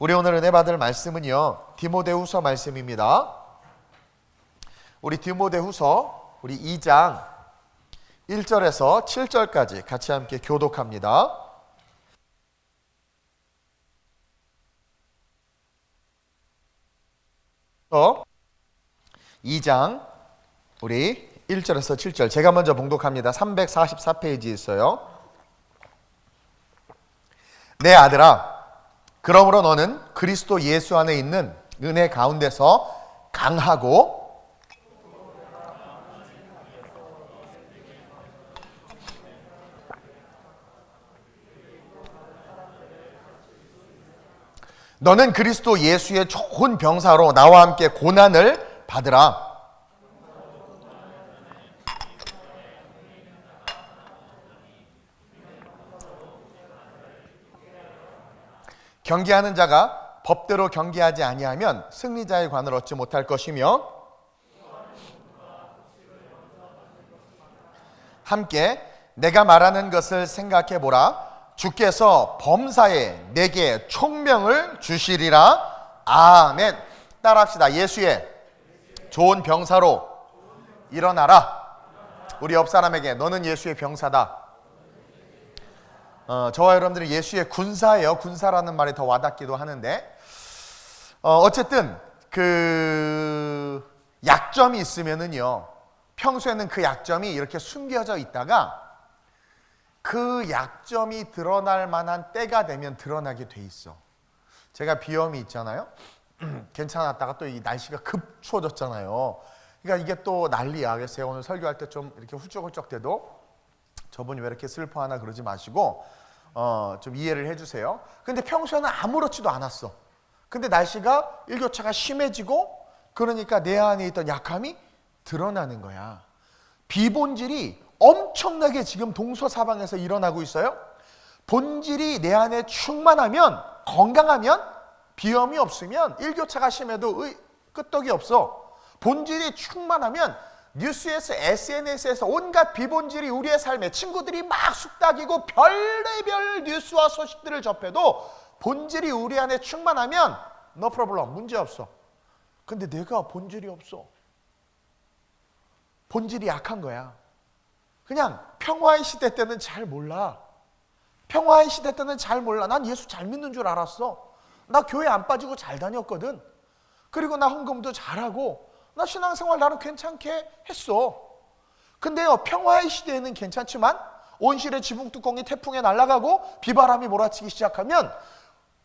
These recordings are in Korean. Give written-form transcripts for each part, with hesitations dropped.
우리 오늘 은혜 받을 말씀은요, 디모데후서 말씀입니다. 우리 디모데후서 우리 2장 1절에서 7절까지 같이 함께 교독합니다. 어? 2장 우리 1절에서 7절 제가 먼저 봉독합니다. 344페이지에 있어요. 내 아들아, 그러므로 너는 그리스도 예수 안에 있는 은혜 가운데서 강하고 너는 그리스도 예수의 좋은 병사로 나와 함께 고난을 받으라. 경계하는 자가 법대로 경계하지 아니하면 승리자의 관을 얻지 못할 것이며 함께 내가 말하는 것을 생각해 보라. 주께서 범사에 내게 총명을 주시리라. 아멘. 따라합시다. 예수의 좋은 병사로 일어나라. 우리 옆 사람에게 너는 예수의 병사다. 저와 여러분들이 예수의 군사예요. 군사라는 말이 더 와닿기도 하는데 어쨌든 그 약점이 있으면은요, 평소에는 그 약점이 이렇게 숨겨져 있다가 그 약점이 드러날 만한 때가 되면 드러나게 돼 있어. 제가 비염이 있잖아요. 괜찮았다가 또 이 날씨가 급 추워졌잖아요. 그러니까 이게 또 난리야. 그래서 제가 오늘 설교할 때 좀 이렇게 훌쩍훌쩍 돼도 저분이 왜 이렇게 슬퍼하나 그러지 마시고 좀 이해를 해주세요. 근데 평소에는 아무렇지도 않았어. 근데 날씨가 일교차가 심해지고 그러니까 내 안에 있던 약함이 드러나는 거야. 비본질이 엄청나게 지금 동서사방에서 일어나고 있어요. 본질이 내 안에 충만하면, 건강하면, 비염이 없으면 일교차가 심해도 끄떡이 없어. 본질이 충만하면 뉴스에서 SNS에서 온갖 비본질이 우리의 삶에 친구들이 막 쑥닥이고 별의별 뉴스와 소식들을 접해도 본질이 우리 안에 충만하면 no problem, 문제 없어. 근데 내가 본질이 없어. 본질이 약한 거야. 그냥 평화의 시대 때는 잘 몰라. 평화의 시대 때는 잘 몰라. 난 예수 잘 믿는 줄 알았어. 나 교회 안 빠지고 잘 다녔거든. 그리고 나 헌금도 잘하고 나 신앙생활 나름 괜찮게 했어. 근데요, 평화의 시대에는 괜찮지만 온실의 지붕 뚜껑이 태풍에 날아가고 비바람이 몰아치기 시작하면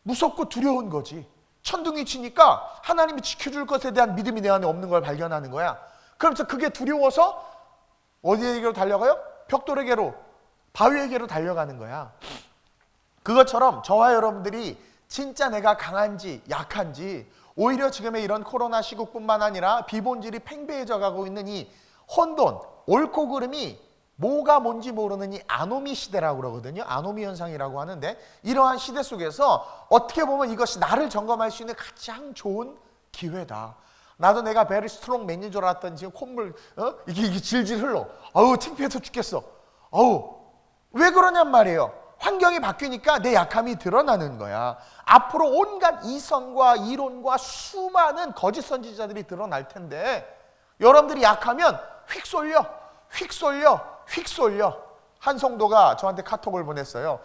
무섭고 두려운 거지. 천둥이 치니까 하나님이 지켜줄 것에 대한 믿음이 내 안에 없는 걸 발견하는 거야. 그러면서 그게 두려워서 어디에게로 달려가요? 벽돌에게로, 바위에게로 달려가는 거야. 그것처럼 저와 여러분들이 진짜 내가 강한지 약한지, 오히려 지금의 이런 코로나 시국뿐만 아니라 비본질이 팽배해져 가고 있는 이 혼돈, 옳고 그름이 뭐가 뭔지 모르는 이 아노미 시대라고 그러거든요. 아노미 현상이라고 하는데, 이러한 시대 속에서 어떻게 보면 이것이 나를 점검할 수 있는 가장 좋은 기회다. 나도 내가 베리 스트롱 맨인 줄 알았더니 지금 콧물 이게 질질 흘러. 아우, 창피해서 죽겠어. 아우, 왜 그러냔 말이에요. 환경이 바뀌니까 내 약함이 드러나는 거야. 앞으로 온갖 이성과 이론과 수많은 거짓 선지자들이 드러날 텐데 여러분들이 약하면 휙 쏠려. 한 성도가 저한테 카톡을 보냈어요.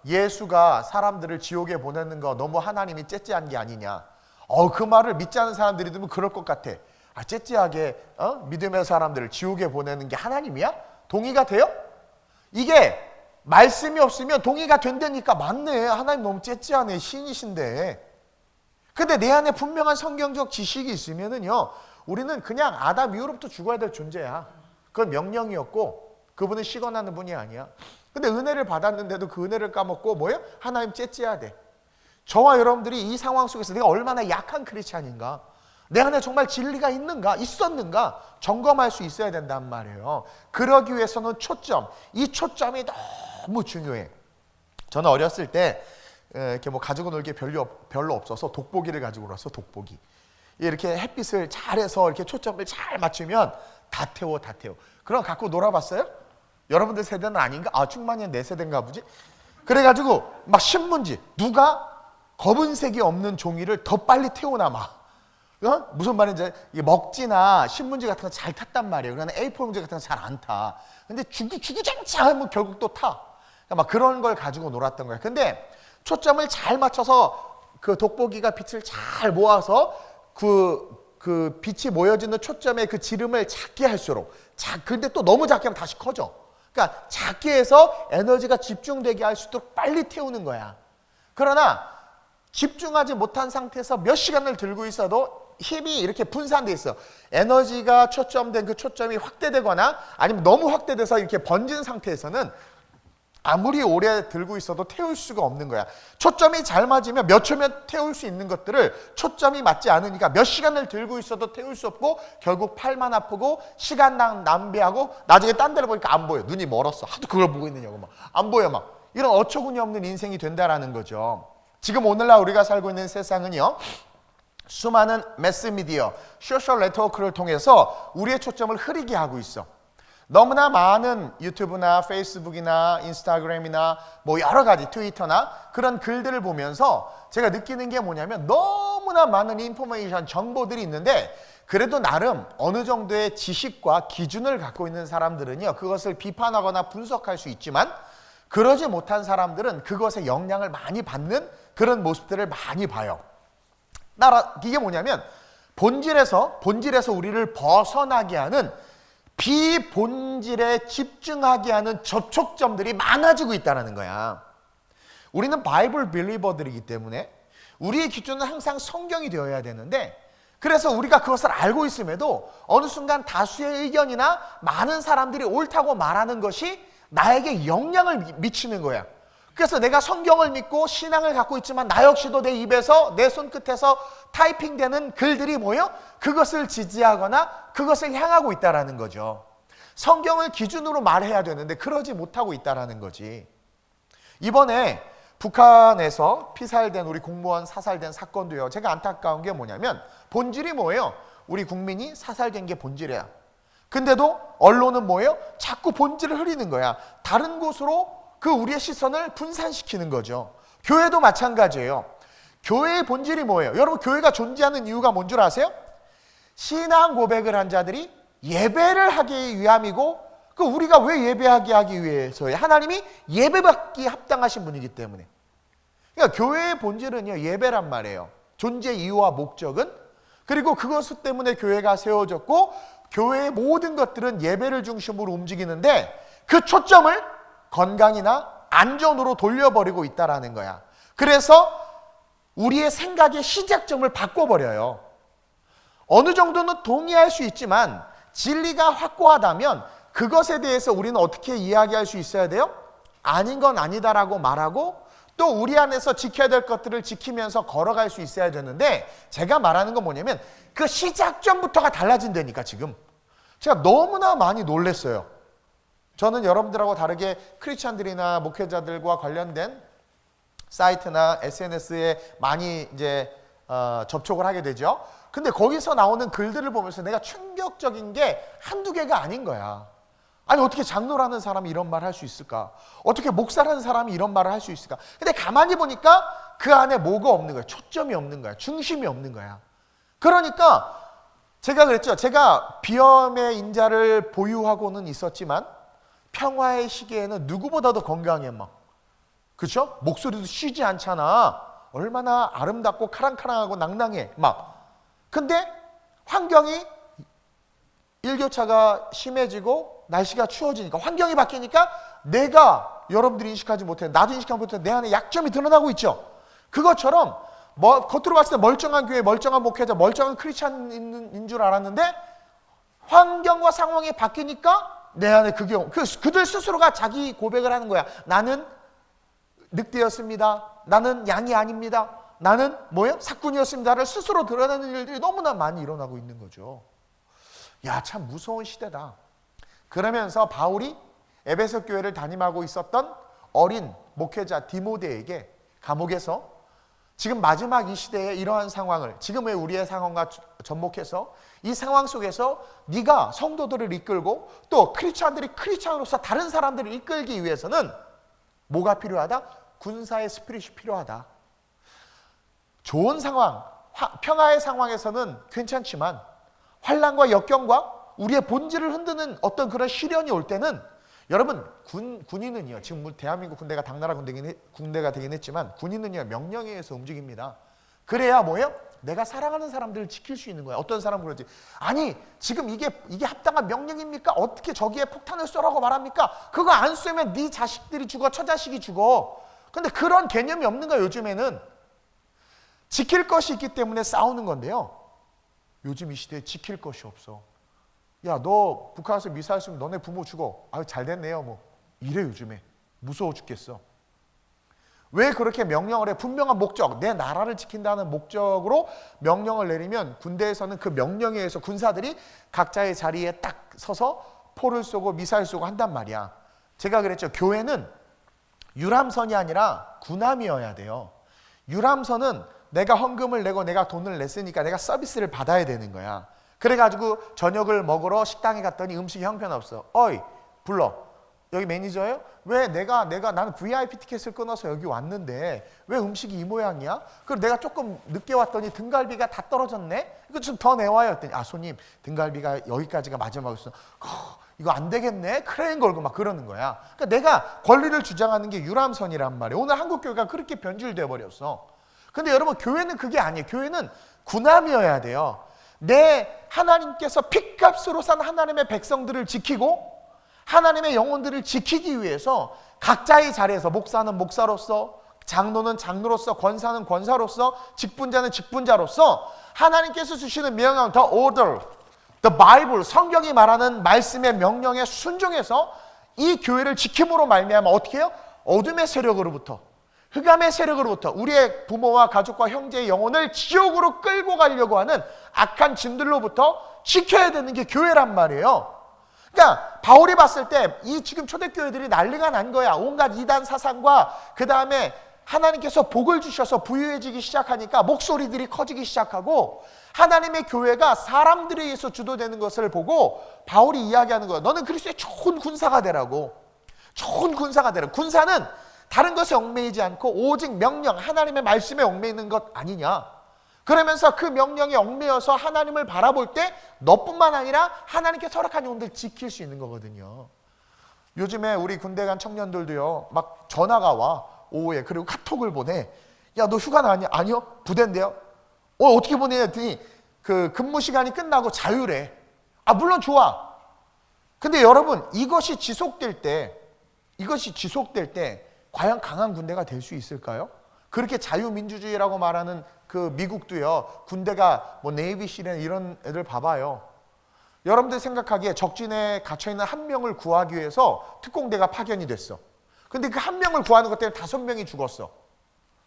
예수가 사람들을 지옥에 보내는 거 너무 하나님이 째째한 게 아니냐. 그 말을 믿지 않는 사람들이 들으면 그럴 것 같아. 째째하게 믿음의 사람들을 지옥에 보내는 게 하나님이야? 동의가 돼요? 이게 말씀이 없으면 동의가 된다니까. 맞네, 하나님 너무 째째하네, 신이신데. 근데 내 안에 분명한 성경적 지식이 있으면은요, 우리는 그냥 아담 이후로부터 죽어야 될 존재야. 그건 명령이었고 그분은 시건하는 분이 아니야. 근데 은혜를 받았는데도 그 은혜를 까먹고 뭐예요? 하나님 째째하대. 저와 여러분들이 이 상황 속에서 내가 얼마나 약한 크리스찬인가, 내 안에 정말 진리가 있었는가 점검할 수 있어야 된단 말이에요. 그러기 위해서는 이 초점이 너무 중요해. 저는 어렸을 때 이렇게 뭐 가지고 놀 게 별로 없어서 돋보기를 가지고 놀았어. 돋보기. 이렇게 햇빛을 잘해서 이렇게 초점을 잘 맞추면 다 태워. 그럼 갖고 놀아봤어요? 여러분들 세대는 아닌가? 충만히 내 세대인가 보지? 그래가지고 막 신문지 누가 검은색이 없는 종이를 더 빨리 태우나마. 무슨 말인지, 먹지나 신문지 같은 거 잘 탔단 말이에요. 그러나 A4 용지 같은 거 잘 안 타. 근데 주구장창하면 결국 또 타. 그러니까 막 그런 걸 가지고 놀았던 거예요. 근데 초점을 잘 맞춰서 그 돋보기가 빛을 잘 모아서 그 빛이 모여지는 초점의 그 지름을 작게 할수록 근데 또 너무 작게 하면 다시 커져. 그러니까 작게 해서 에너지가 집중되게 할 수 있도록 빨리 태우는 거야. 그러나 집중하지 못한 상태에서 몇 시간을 들고 있어도 힘이 이렇게 분산돼 있어. 에너지가 초점된 그 초점이 확대되거나 아니면 너무 확대돼서 이렇게 번진 상태에서는 아무리 오래 들고 있어도 태울 수가 없는 거야. 초점이 잘 맞으면 몇 초면 태울 수 있는 것들을 초점이 맞지 않으니까 몇 시간을 들고 있어도 태울 수 없고 결국 팔만 아프고 시간 낭비하고 나중에 딴 데를 보니까 안 보여. 눈이 멀었어. 하도 그걸 보고 있느냐고 막. 안 보여 막. 이런 어처구니 없는 인생이 된다라는 거죠. 지금 오늘날 우리가 살고 있는 세상은요. 수많은 매스미디어, 소셜 네트워크를 통해서 우리의 초점을 흐리게 하고 있어. 너무나 많은 유튜브나 페이스북이나 인스타그램이나 뭐 여러 가지 트위터나 그런 글들을 보면서 제가 느끼는 게 뭐냐면 너무나 많은 인포메이션, 정보들이 있는데 그래도 나름 어느 정도의 지식과 기준을 갖고 있는 사람들은요. 그것을 비판하거나 분석할 수 있지만 그러지 못한 사람들은 그것에 영향을 많이 받는 그런 모습들을 많이 봐요. 이게 뭐냐면 본질에서 우리를 벗어나게 하는 비본질에 집중하게 하는 접촉점들이 많아지고 있다는 거야. 우리는 바이블 빌리버들이기 때문에 우리의 기준은 항상 성경이 되어야 되는데 그래서 우리가 그것을 알고 있음에도 어느 순간 다수의 의견이나 많은 사람들이 옳다고 말하는 것이 나에게 영향을 미치는 거야. 그래서 내가 성경을 믿고 신앙을 갖고 있지만 나 역시도 내 입에서 내 손끝에서 타이핑되는 글들이 뭐예요? 그것을 지지하거나 그것을 향하고 있다는 거죠. 성경을 기준으로 말해야 되는데 그러지 못하고 있다는 거지. 이번에 북한에서 피살된 우리 공무원 사살된 사건도요. 제가 안타까운 게 뭐냐면 본질이 뭐예요? 우리 국민이 사살된 게 본질이야. 근데도 언론은 뭐예요? 자꾸 본질을 흐리는 거야. 다른 곳으로 그 우리의 시선을 분산시키는 거죠. 교회도 마찬가지예요. 교회의 본질이 뭐예요? 여러분 교회가 존재하는 이유가 뭔 줄 아세요? 신앙 고백을 한 자들이 예배를 하기 위함이고 그 우리가 왜 예배하게 하기 위해서요? 하나님이 예배받기 합당하신 분이기 때문에. 그러니까 교회의 본질은요 예배란 말이에요. 존재 이유와 목적은 그리고 그것 때문에 교회가 세워졌고 교회의 모든 것들은 예배를 중심으로 움직이는데 그 초점을 건강이나 안전으로 돌려버리고 있다는 거야. 그래서 우리의 생각의 시작점을 바꿔버려요. 어느 정도는 동의할 수 있지만 진리가 확고하다면 그것에 대해서 우리는 어떻게 이야기할 수 있어야 돼요? 아닌 건 아니다라고 말하고 또 우리 안에서 지켜야 될 것들을 지키면서 걸어갈 수 있어야 되는데 제가 말하는 건 뭐냐면 그 시작점부터가 달라진다니까 지금. 제가 너무나 많이 놀랐어요. 저는 여러분들하고 다르게 크리스찬들이나 목회자들과 관련된 사이트나 SNS에 많이 이제 접촉을 하게 되죠. 근데 거기서 나오는 글들을 보면서 내가 충격적인 게 한두 개가 아닌 거야. 아니 어떻게 장로라는 사람이 이런 말을 할 수 있을까? 어떻게 목사라는 사람이 이런 말을 할 수 있을까? 근데 가만히 보니까 그 안에 뭐가 없는 거야. 초점이 없는 거야. 중심이 없는 거야. 그러니까 제가 그랬죠. 제가 비염의 인자를 보유하고는 있었지만 평화의 시기에는 누구보다도 건강해 막. 그렇죠? 목소리도 쉬지 않잖아. 얼마나 아름답고 카랑카랑하고 낭낭해 막. 근데 환경이 일교차가 심해지고 날씨가 추워지니까 환경이 바뀌니까 내가 여러분들이 인식하지 못해 나도 인식하지 못해 내 안에 약점이 드러나고 있죠. 그것처럼 겉으로 봤을 때 멀쩡한 교회, 멀쩡한 목회자, 멀쩡한 크리스찬인 줄 알았는데 환경과 상황이 바뀌니까 내 안에 그들 스스로가 자기 고백을 하는 거야. 나는 늑대였습니다. 나는 양이 아닙니다. 나는 뭐예요? 사꾼이었습니다를 스스로 드러내는 일들이 너무나 많이 일어나고 있는 거죠. 야, 참 무서운 시대다. 그러면서 바울이 에베소 교회를 담임하고 있었던 어린 목회자 디모데에게 감옥에서 지금 마지막 이 시대에 이러한 상황을 지금의 우리의 상황과 접목해서 이 상황 속에서 네가 성도들을 이끌고 또 크리스찬들이 크리스찬으로서 다른 사람들을 이끌기 위해서는 뭐가 필요하다? 군사의 스피릿이 필요하다. 좋은 상황, 평화의 상황에서는 괜찮지만 환난과 역경과 우리의 본질을 흔드는 어떤 그런 시련이 올 때는 여러분 군인은요, 지금 대한민국 군대가 당나라 군대가 되긴 했지만 군인은요 명령에 의해서 움직입니다. 그래야 뭐예요? 내가 사랑하는 사람들을 지킬 수 있는 거야. 어떤 사람은 그러지, 아니 지금 이게 합당한 명령입니까? 어떻게 저기에 폭탄을 쏘라고 말합니까? 그거 안 쏘면 네 자식들이 죽어, 처자식이 죽어. 근데 그런 개념이 없는 거야. 요즘에는 지킬 것이 있기 때문에 싸우는 건데요, 요즘 이 시대에 지킬 것이 없어. 야, 너 북한에서 미사일 쏘면 너네 부모 죽어. 아유, 잘 됐네요 뭐 이래. 요즘에 무서워 죽겠어. 왜 그렇게 명령을 해? 분명한 목적, 내 나라를 지킨다는 목적으로 명령을 내리면 군대에서는 그 명령에 의해서 군사들이 각자의 자리에 딱 서서 포를 쏘고 미사일 쏘고 한단 말이야. 제가 그랬죠. 교회는 유람선이 아니라 군함이어야 돼요. 유람선은 내가 헌금을 내고 내가 돈을 냈으니까 내가 서비스를 받아야 되는 거야. 그래가지고 저녁을 먹으러 식당에 갔더니 음식이 형편없어. 어이, 불러. 여기 매니저예요? 왜 나는 VIP 티켓을 끊어서 여기 왔는데 왜 음식이 이 모양이야? 그리고 내가 조금 늦게 왔더니 등갈비가 다 떨어졌네? 이거 좀 더 내와요. 했더니, 아, 손님, 등갈비가 여기까지가 마지막이었어. 이거 안 되겠네? 크레인 걸고 막 그러는 거야. 그러니까 내가 권리를 주장하는 게 유람선이란 말이에요. 오늘 한국 교회가 그렇게 변질돼 버렸어. 근데 여러분, 교회는 그게 아니에요. 교회는 군함이어야 돼요. 내 하나님께서 핏값으로 산 하나님의 백성들을 지키고 하나님의 영혼들을 지키기 위해서 각자의 자리에서, 목사는 목사로서, 장로는 장로로서, 권사는 권사로서, 직분자는 직분자로서 하나님께서 주시는 명령, the order, the Bible, 성경이 말하는 말씀의 명령에 순종해서 이 교회를 지킴으로 말미암아 어떻게 해요? 어둠의 세력으로부터, 흑암의 세력으로부터 우리의 부모와 가족과 형제의 영혼을 지옥으로 끌고 가려고 하는 악한 짐들로부터 지켜야 되는 게 교회란 말이에요. 그러니까 바울이 봤을 때 이 지금 초대교회들이 난리가 난 거야. 온갖 이단 사상과 그 다음에 하나님께서 복을 주셔서 부유해지기 시작하니까 목소리들이 커지기 시작하고 하나님의 교회가 사람들에 의해서 주도되는 것을 보고 바울이 이야기하는 거야. 너는 그리스도의 좋은 군사가 되라고. 좋은 군사가 되라고. 군사는 다른 것에 얽매이지 않고 오직 명령, 하나님의 말씀에 얽매이는 것 아니냐. 그러면서 그 명령에 얽매여서 하나님을 바라볼 때 너뿐만 아니라 하나님께 허락한 영혼들 지킬 수 있는 거거든요. 요즘에 우리 군대 간 청년들도요, 막 전화가 와, 오후에. 그리고 카톡을 보내. 야, 너 휴가 나왔냐? 아니요, 부대인데요. 어떻게 보내? 했더니 그 근무 시간이 끝나고 자유래. 아, 물론 좋아. 근데 여러분, 이것이 지속될 때 과연 강한 군대가 될 수 있을까요? 그렇게 자유민주주의라고 말하는 그 미국도요, 군대가 뭐 네이비실이나 이런 애들 봐봐요. 여러분들 생각하기에 적진에 갇혀있는 한 명을 구하기 위해서 특공대가 파견이 됐어. 근데 그 한 명을 구하는 것 때문에 5명이 죽었어.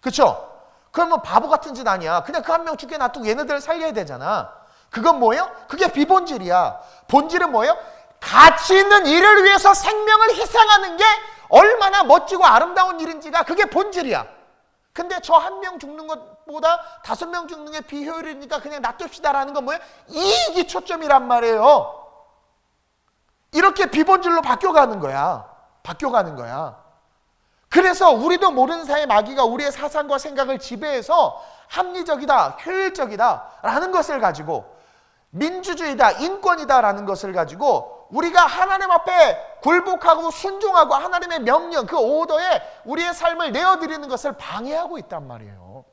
그쵸? 그러면 바보 같은 짓 아니야. 그냥 그 한 명 죽게 놔두고 얘네들을 살려야 되잖아. 그건 뭐예요? 그게 비본질이야. 본질은 뭐예요? 가치 있는 일을 위해서 생명을 희생하는 게 얼마나 멋지고 아름다운 일인지가 그게 본질이야. 근데 저 한 명 죽는 것보다 5명 죽는 게 비효율이니까 그냥 놔둡시다라는 건 뭐예요? 이익이 초점이란 말이에요. 이렇게 비본질로 바뀌어가는 거야. 그래서 우리도 모르는 사이에 마귀가 우리의 사상과 생각을 지배해서 합리적이다, 효율적이다라는 것을 가지고, 민주주의다, 인권이다라는 것을 가지고 우리가 하나님 앞에 굴복하고 순종하고 하나님의 명령, 그 오더에 우리의 삶을 내어드리는 것을 방해하고 있단 말이에요.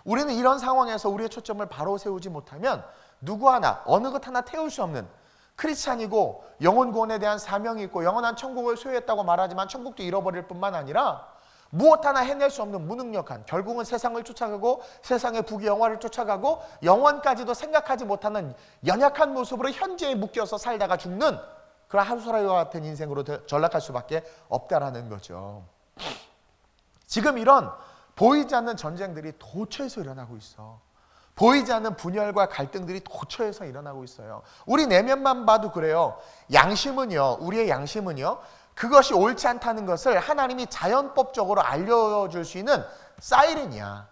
우리는 이런 상황에서 우리의 초점을 바로 세우지 못하면 누구 하나, 어느 것 하나 태울 수 없는 크리스찬이고 영혼 구원에 대한 사명이 있고 영원한 천국을 소유했다고 말하지만 천국도 잃어버릴 뿐만 아니라 무엇 하나 해낼 수 없는 무능력한, 결국은 세상을 쫓아가고 세상의 부귀영화를 쫓아가고 영원까지도 생각하지 못하는 연약한 모습으로 현재에 묶여서 살다가 죽는 그런 하루살이와 같은 인생으로 전락할 수밖에 없다라는 거죠. 지금 이런 보이지 않는 전쟁들이 도처에서 일어나고 있어. 보이지 않는 분열과 갈등들이 도처에서 일어나고 있어요. 우리 내면만 봐도 그래요. 우리의 양심은요, 그것이 옳지 않다는 것을 하나님이 자연법적으로 알려줄 수 있는 사이렌이야.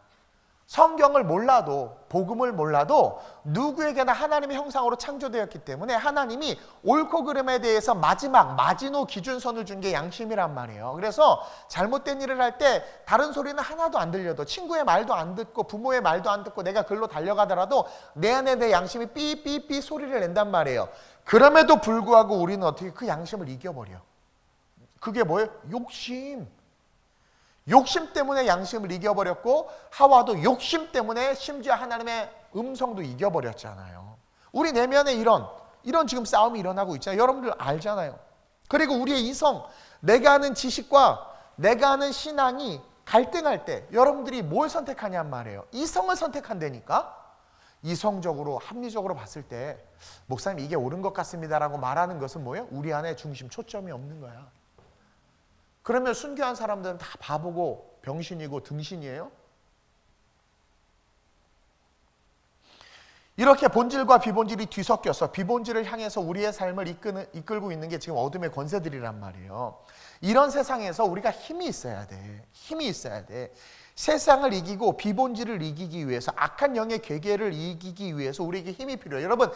성경을 몰라도, 복음을 몰라도 누구에게나 하나님의 형상으로 창조되었기 때문에 하나님이 옳고 그름에 대해서 마지막 마지노 기준선을 준 게 양심이란 말이에요. 그래서 잘못된 일을 할 때 다른 소리는 하나도 안 들려도, 친구의 말도 안 듣고 부모의 말도 안 듣고 내가 글로 달려가더라도 내 안에 내 양심이 삐삐삐 소리를 낸단 말이에요. 그럼에도 불구하고 우리는 어떻게 그 양심을 이겨버려. 그게 뭐예요? 욕심. 욕심 때문에 양심을 이겨버렸고, 하와도 욕심 때문에 심지어 하나님의 음성도 이겨버렸잖아요. 우리 내면에 이런 지금 싸움이 일어나고 있잖아요. 여러분들 알잖아요. 그리고 우리의 이성, 내가 아는 지식과 내가 아는 신앙이 갈등할 때 여러분들이 뭘 선택하냔 말이에요. 이성을 선택한다니까. 이성적으로, 합리적으로 봤을 때 목사님 이게 옳은 것 같습니다라고 말하는 것은 뭐예요? 우리 안에 중심, 초점이 없는 거야. 그러면 순교한 사람들은 다 바보고 병신이고 등신이에요? 이렇게 본질과 비본질이 뒤섞여서 비본질을 향해서 우리의 삶을 이끌고 있는 게 지금 어둠의 권세들이란 말이에요. 이런 세상에서 우리가 힘이 있어야 돼. 힘이 있어야 돼. 세상을 이기고 비본질을 이기기 위해서, 악한 영의 괴계를 이기기 위해서 우리에게 힘이 필요해요. 여러분,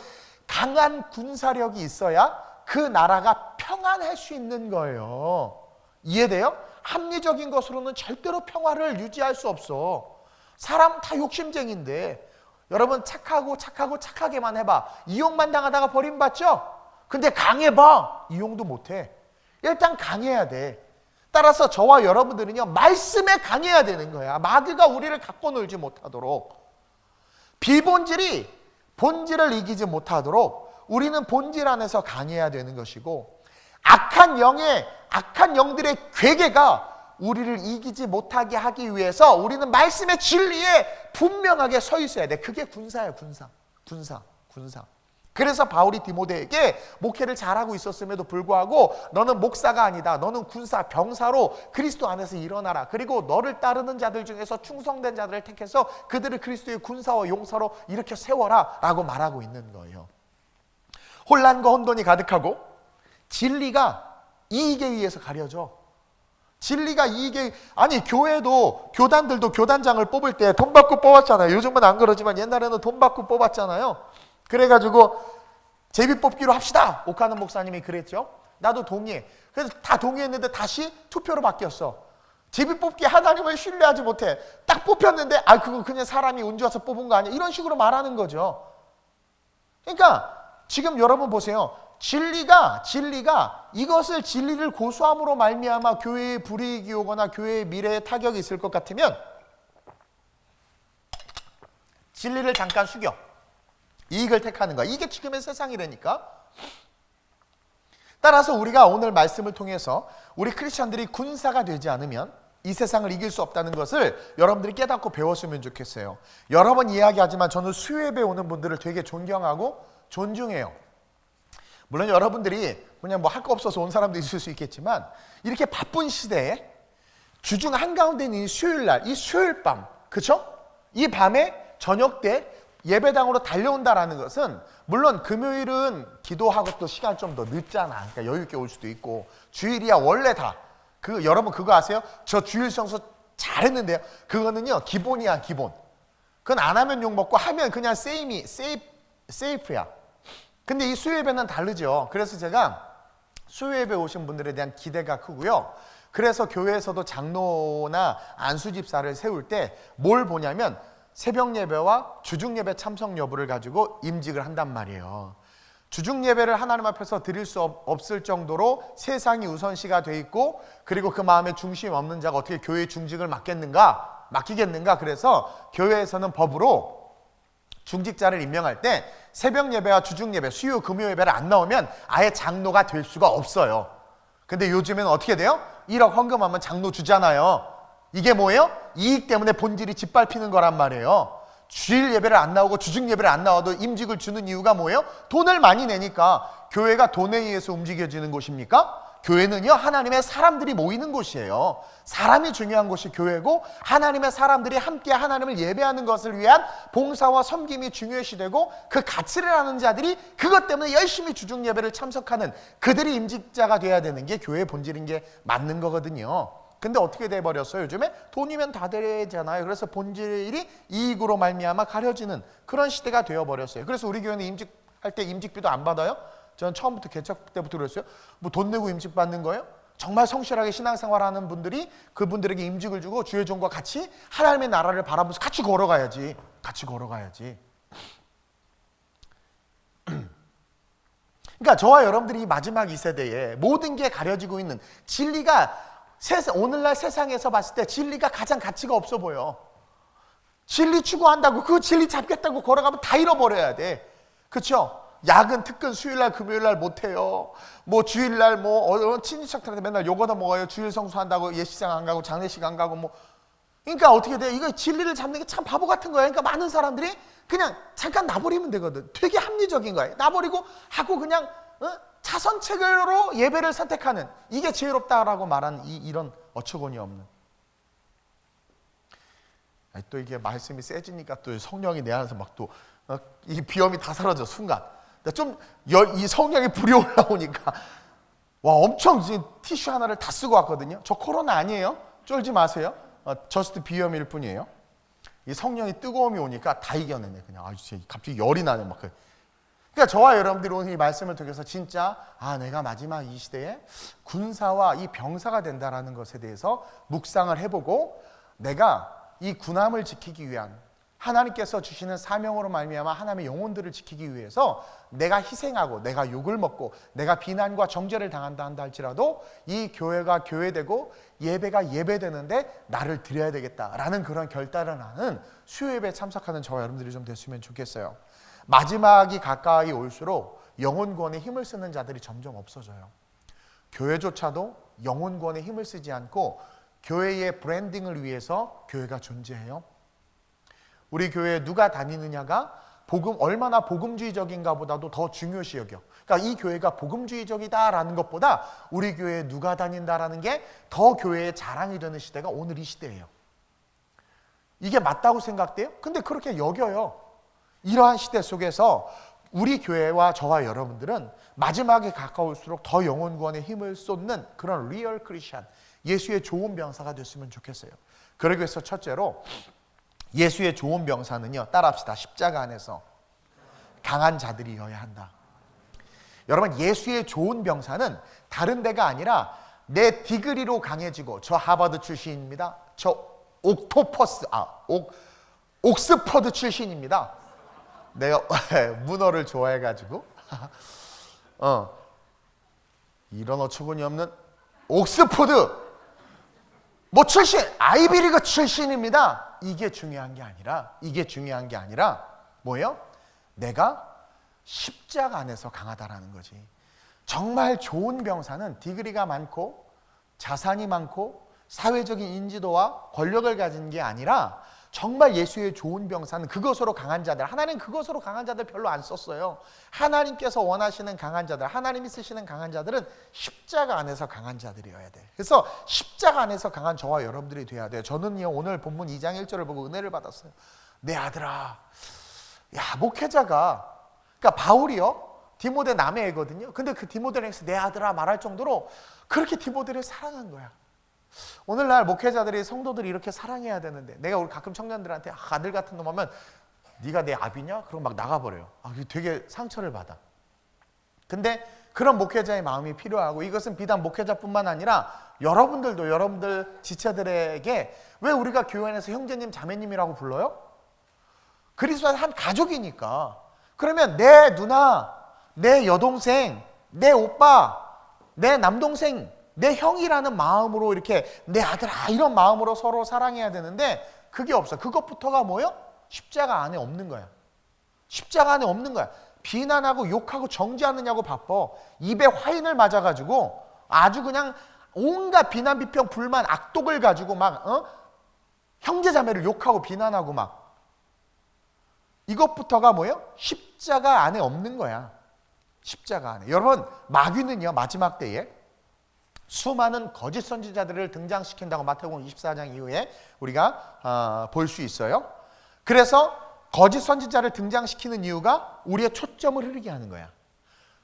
강한 군사력이 있어야 그 나라가 평안할 수 있는 거예요. 이해돼요? 합리적인 것으로는 절대로 평화를 유지할 수 없어. 사람 다 욕심쟁인데, 여러분 착하게만 해봐. 이용만 당하다가 버림받죠? 근데 강해봐. 이용도 못해. 일단 강해야 돼. 따라서 저와 여러분들은요, 말씀에 강해야 되는 거야. 마귀가 우리를 갖고 놀지 못하도록. 비본질이 본질을 이기지 못하도록 우리는 본질 안에서 강해야 되는 것이고, 악한 영들의 괴계가 우리를 이기지 못하게 하기 위해서 우리는 말씀의 진리에 분명하게 서 있어야 돼. 그게 군사예요. 군사. 그래서 바울이 디모데에게 목회를 잘하고 있었음에도 불구하고 너는 목사가 아니다. 너는 군사, 병사로 그리스도 안에서 일어나라. 그리고 너를 따르는 자들 중에서 충성된 자들을 택해서 그들을 그리스도의 군사와 용사로 이렇게 세워라 라고 말하고 있는 거예요. 혼란과 혼돈이 가득하고 진리가 이익에 의해서 가려져. 진리가 이익에, 아니 교회도, 교단들도 교단장을 뽑을 때 돈 받고 뽑았잖아요. 요즘은 안 그러지만 옛날에는 돈 받고 뽑았잖아요. 그래가지고 제비 뽑기로 합시다. 옥하는 목사님이 그랬죠. 나도 동의해. 그래서 다 동의했는데 다시 투표로 바뀌었어. 제비 뽑기 하나님을 신뢰하지 못해. 딱 뽑혔는데 그거 그냥 사람이 운 좋아서 뽑은 거 아니야. 이런 식으로 말하는 거죠. 그러니까 지금 여러분 보세요. 진리가 이것을 진리를 고수함으로 말미암아 교회에 불이익이 오거나 교회의 미래에 타격이 있을 것 같으면 진리를 잠깐 숙여 이익을 택하는 거야. 이게 지금의 세상이라니까. 따라서 우리가 오늘 말씀을 통해서 우리 크리스천들이 군사가 되지 않으면 이 세상을 이길 수 없다는 것을 여러분들이 깨닫고 배웠으면 좋겠어요. 여러 번 이야기하지만 저는 수협에 오는 분들을 되게 존경하고 존중해요. 물론 여러분들이 그냥 뭐 할 거 없어서 온 사람도 있을 수 있겠지만 이렇게 바쁜 시대에 주중 한가운데 있는 이 수요일 날, 이 수요일 밤, 그렇죠? 이 밤에 저녁 때 예배당으로 달려온다라는 것은 물론 금요일은 기도하고 또 시간 좀 더 늦잖아. 그러니까 여유 있게 올 수도 있고 주일이야 원래 다. 여러분 그거 아세요? 저 주일 성수 잘했는데요. 그거는요 기본이야 기본. 그건 안 하면 욕 먹고 하면 그냥 세이프야. 근데 이 수요 예배는 다르죠. 그래서 제가 수요 예배 오신 분들에 대한 기대가 크고요. 그래서 교회에서도 장로나 안수집사를 세울 때 뭘 보냐면 새벽 예배와 주중 예배 참석 여부를 가지고 임직을 한단 말이에요. 주중 예배를 하나님 앞에서 드릴 수 없을 정도로 세상이 우선시가 돼 있고, 그리고 그 마음에 중심 없는 자가 어떻게 교회 중직을 맡기겠는가. 그래서 교회에서는 법으로 중직자를 임명할 때 새벽 예배와 주중 예배, 수요 금요 예배를 안 나오면 아예 장로가 될 수가 없어요. 근데 요즘에는 어떻게 돼요? 1억 헌금하면 장로 주잖아요. 이게 뭐예요? 이익 때문에 본질이 짓밟히는 거란 말이에요. 주일 예배를 안 나오고 주중 예배를 안 나와도 임직을 주는 이유가 뭐예요? 돈을 많이 내니까. 교회가 돈에 의해서 움직여지는 곳입니까? 교회는요 하나님의 사람들이 모이는 곳이에요. 사람이 중요한 곳이 교회고, 하나님의 사람들이 함께 하나님을 예배하는 것을 위한 봉사와 섬김이 중요시되고, 그 가치를 아는 자들이 그것 때문에 열심히 주중 예배를 참석하는 그들이 임직자가 돼야 되는 게 교회의 본질인 게 맞는 거거든요. 근데 어떻게 돼버렸어요? 요즘에 돈이면 다 되잖아요. 그래서 본질이 이익으로 말미암아 가려지는 그런 시대가 되어버렸어요. 그래서 우리 교회는 임직할 때 임직비도 안 받아요? 저는 처음부터 개척 때부터 그랬어요. 뭐 돈 내고 임직 받는 거예요? 정말 성실하게 신앙생활하는 분들이 그분들에게 임직을 주고 주의 종과 같이 하나님의 나라를 바라보면서 같이 걸어가야지. 같이 걸어가야지. 그러니까 저와 여러분들이 마지막 이 세대에 모든 게 가려지고 있는 진리가 오늘날 세상에서 봤을 때 진리가 가장 가치가 없어 보여. 진리 추구한다고 그 진리 잡겠다고 걸어가면 다 잃어버려야 돼. 그렇죠? 야근, 특근, 수요일날, 금요일날 못해요. 뭐 주일날 뭐 친인척들한테 맨날 욕 얻어 먹어요. 주일 성수한다고 예식장 안 가고 장례식 안 가고 뭐. 그러니까 어떻게 돼? 이거 진리를 잡는 게 참 바보 같은 거야. 그러니까 많은 사람들이 그냥 잠깐 놔버리면 되거든. 되게 합리적인 거야. 놔버리고 하고 그냥 차선책으로 예배를 선택하는 이게 지혜롭다라고 말하는 이런 어처구니 없는. 또 이게 말씀이 세지니까 또 성령이 내 안에서 막 또 이 비염이 다 사라져 순간. 좀 이 성령이 불이 올라오니까 와 엄청 티슈 하나를 다 쓰고 왔거든요. 저 코로나 아니에요. 쫄지 마세요. 저스트 비염일 뿐이에요. 이 성령이 뜨거움이 오니까 다 이겨내네 그냥. 진짜 갑자기 열이 나네 막. 그러니까 저와 여러분들이 오늘 이 말씀을 통해서 진짜 내가 마지막 이 시대에 군사와 이 병사가 된다라는 것에 대해서 묵상을 해보고 내가 이 군함을 지키기 위한 하나님께서 주시는 사명으로 말미암아 하나님의 영혼들을 지키기 위해서 내가 희생하고 내가 욕을 먹고 내가 비난과 정죄를 당한다 한다 할지라도 이 교회가 교회되고 예배가 예배되는데 나를 드려야 되겠다라는 그런 결단을 하는 수요예배에 참석하는 저와 여러분들이 좀 됐으면 좋겠어요. 마지막이 가까이 올수록 영혼구원에 힘을 쓰는 자들이 점점 없어져요. 교회조차도 영혼구원에 힘을 쓰지 않고 교회의 브랜딩을 위해서 교회가 존재해요. 우리 교회에 누가 다니느냐가 얼마나 복음주의적인가 보다도 더 중요시 여겨. 그러니까 이 교회가 복음주의적이다라는 것보다 우리 교회에 누가 다닌다라는 게 더 교회의 자랑이 되는 시대가 오늘 이 시대예요. 이게 맞다고 생각돼요? 근데 그렇게 여겨요. 이러한 시대 속에서 우리 교회와 저와 여러분들은 마지막에 가까울수록 더 영혼 구원에 힘을 쏟는 그런 리얼 크리스천, 예수의 좋은 병사가 됐으면 좋겠어요. 그러기 위해서 첫째로 예수의 좋은 병사는요, 따라합시다. 십자가 안에서 강한 자들이어야 한다. 여러분, 예수의 좋은 병사는 다른 데가 아니라 내 디그리로 강해지고, 저 하버드 출신입니다. 저 옥스퍼드 출신입니다. 내가 문어를 좋아해가지고 이런 어처구니 없는 옥스퍼드 출신, 아이비리그 출신입니다. 이게 중요한 게 아니라 뭐예요? 내가 십자가 안에서 강하다라는 거지. 정말 좋은 병사는 디그리가 많고 자산이 많고 사회적인 인지도와 권력을 가진 게 아니라 정말 예수의 좋은 병사는 그것으로 강한 자들, 하나님 그것으로 강한 자들 별로 안 썼어요. 하나님께서 원하시는 강한 자들, 하나님이 쓰시는 강한 자들은 십자가 안에서 강한 자들이어야 돼. 그래서 십자가 안에서 강한 저와 여러분들이 돼야 돼요. 저는요, 오늘 본문 2장 1절을 보고 은혜를 받았어요. 내 아들아, 목회자가, 그러니까 바울이요, 디모데 남의 애거든요. 근데 그 디모데에서 내 아들아 말할 정도로 그렇게 디모데를 사랑한 거야. 오늘날 목회자들이 성도들이 이렇게 사랑해야 되는데, 내가 우리 가끔 청년들한테 아들 같은 놈 하면 네가 내 아비냐? 그럼 막 나가버려요. 되게 상처를 받아. 근데 그런 목회자의 마음이 필요하고, 이것은 비단 목회자뿐만 아니라 여러분들도 여러분들 지체들에게, 왜 우리가 교회 안에서 형제님 자매님이라고 불러요? 그리스도의 한 가족이니까. 그러면 내 누나, 내 여동생, 내 오빠, 내 남동생, 내 형이라는 마음으로 이렇게 내 아들아 이런 마음으로 서로 사랑해야 되는데 그게 없어. 그것부터가 뭐예요? 십자가 안에 없는 거야. 십자가 안에 없는 거야. 비난하고 욕하고 정죄하느냐고 바빠. 입에 화인을 맞아가지고 아주 그냥 온갖 비난, 비평, 불만, 악독을 가지고 막 형제자매를 욕하고 비난하고 막, 이것부터가 뭐예요? 십자가 안에 없는 거야. 십자가 안에. 여러분, 마귀는요, 마지막 때에 수많은 거짓 선지자들을 등장시킨다고 마태복음 24장 이후에 우리가 볼 수 있어요. 그래서 거짓 선지자를 등장시키는 이유가 우리의 초점을 흐리게 하는 거야.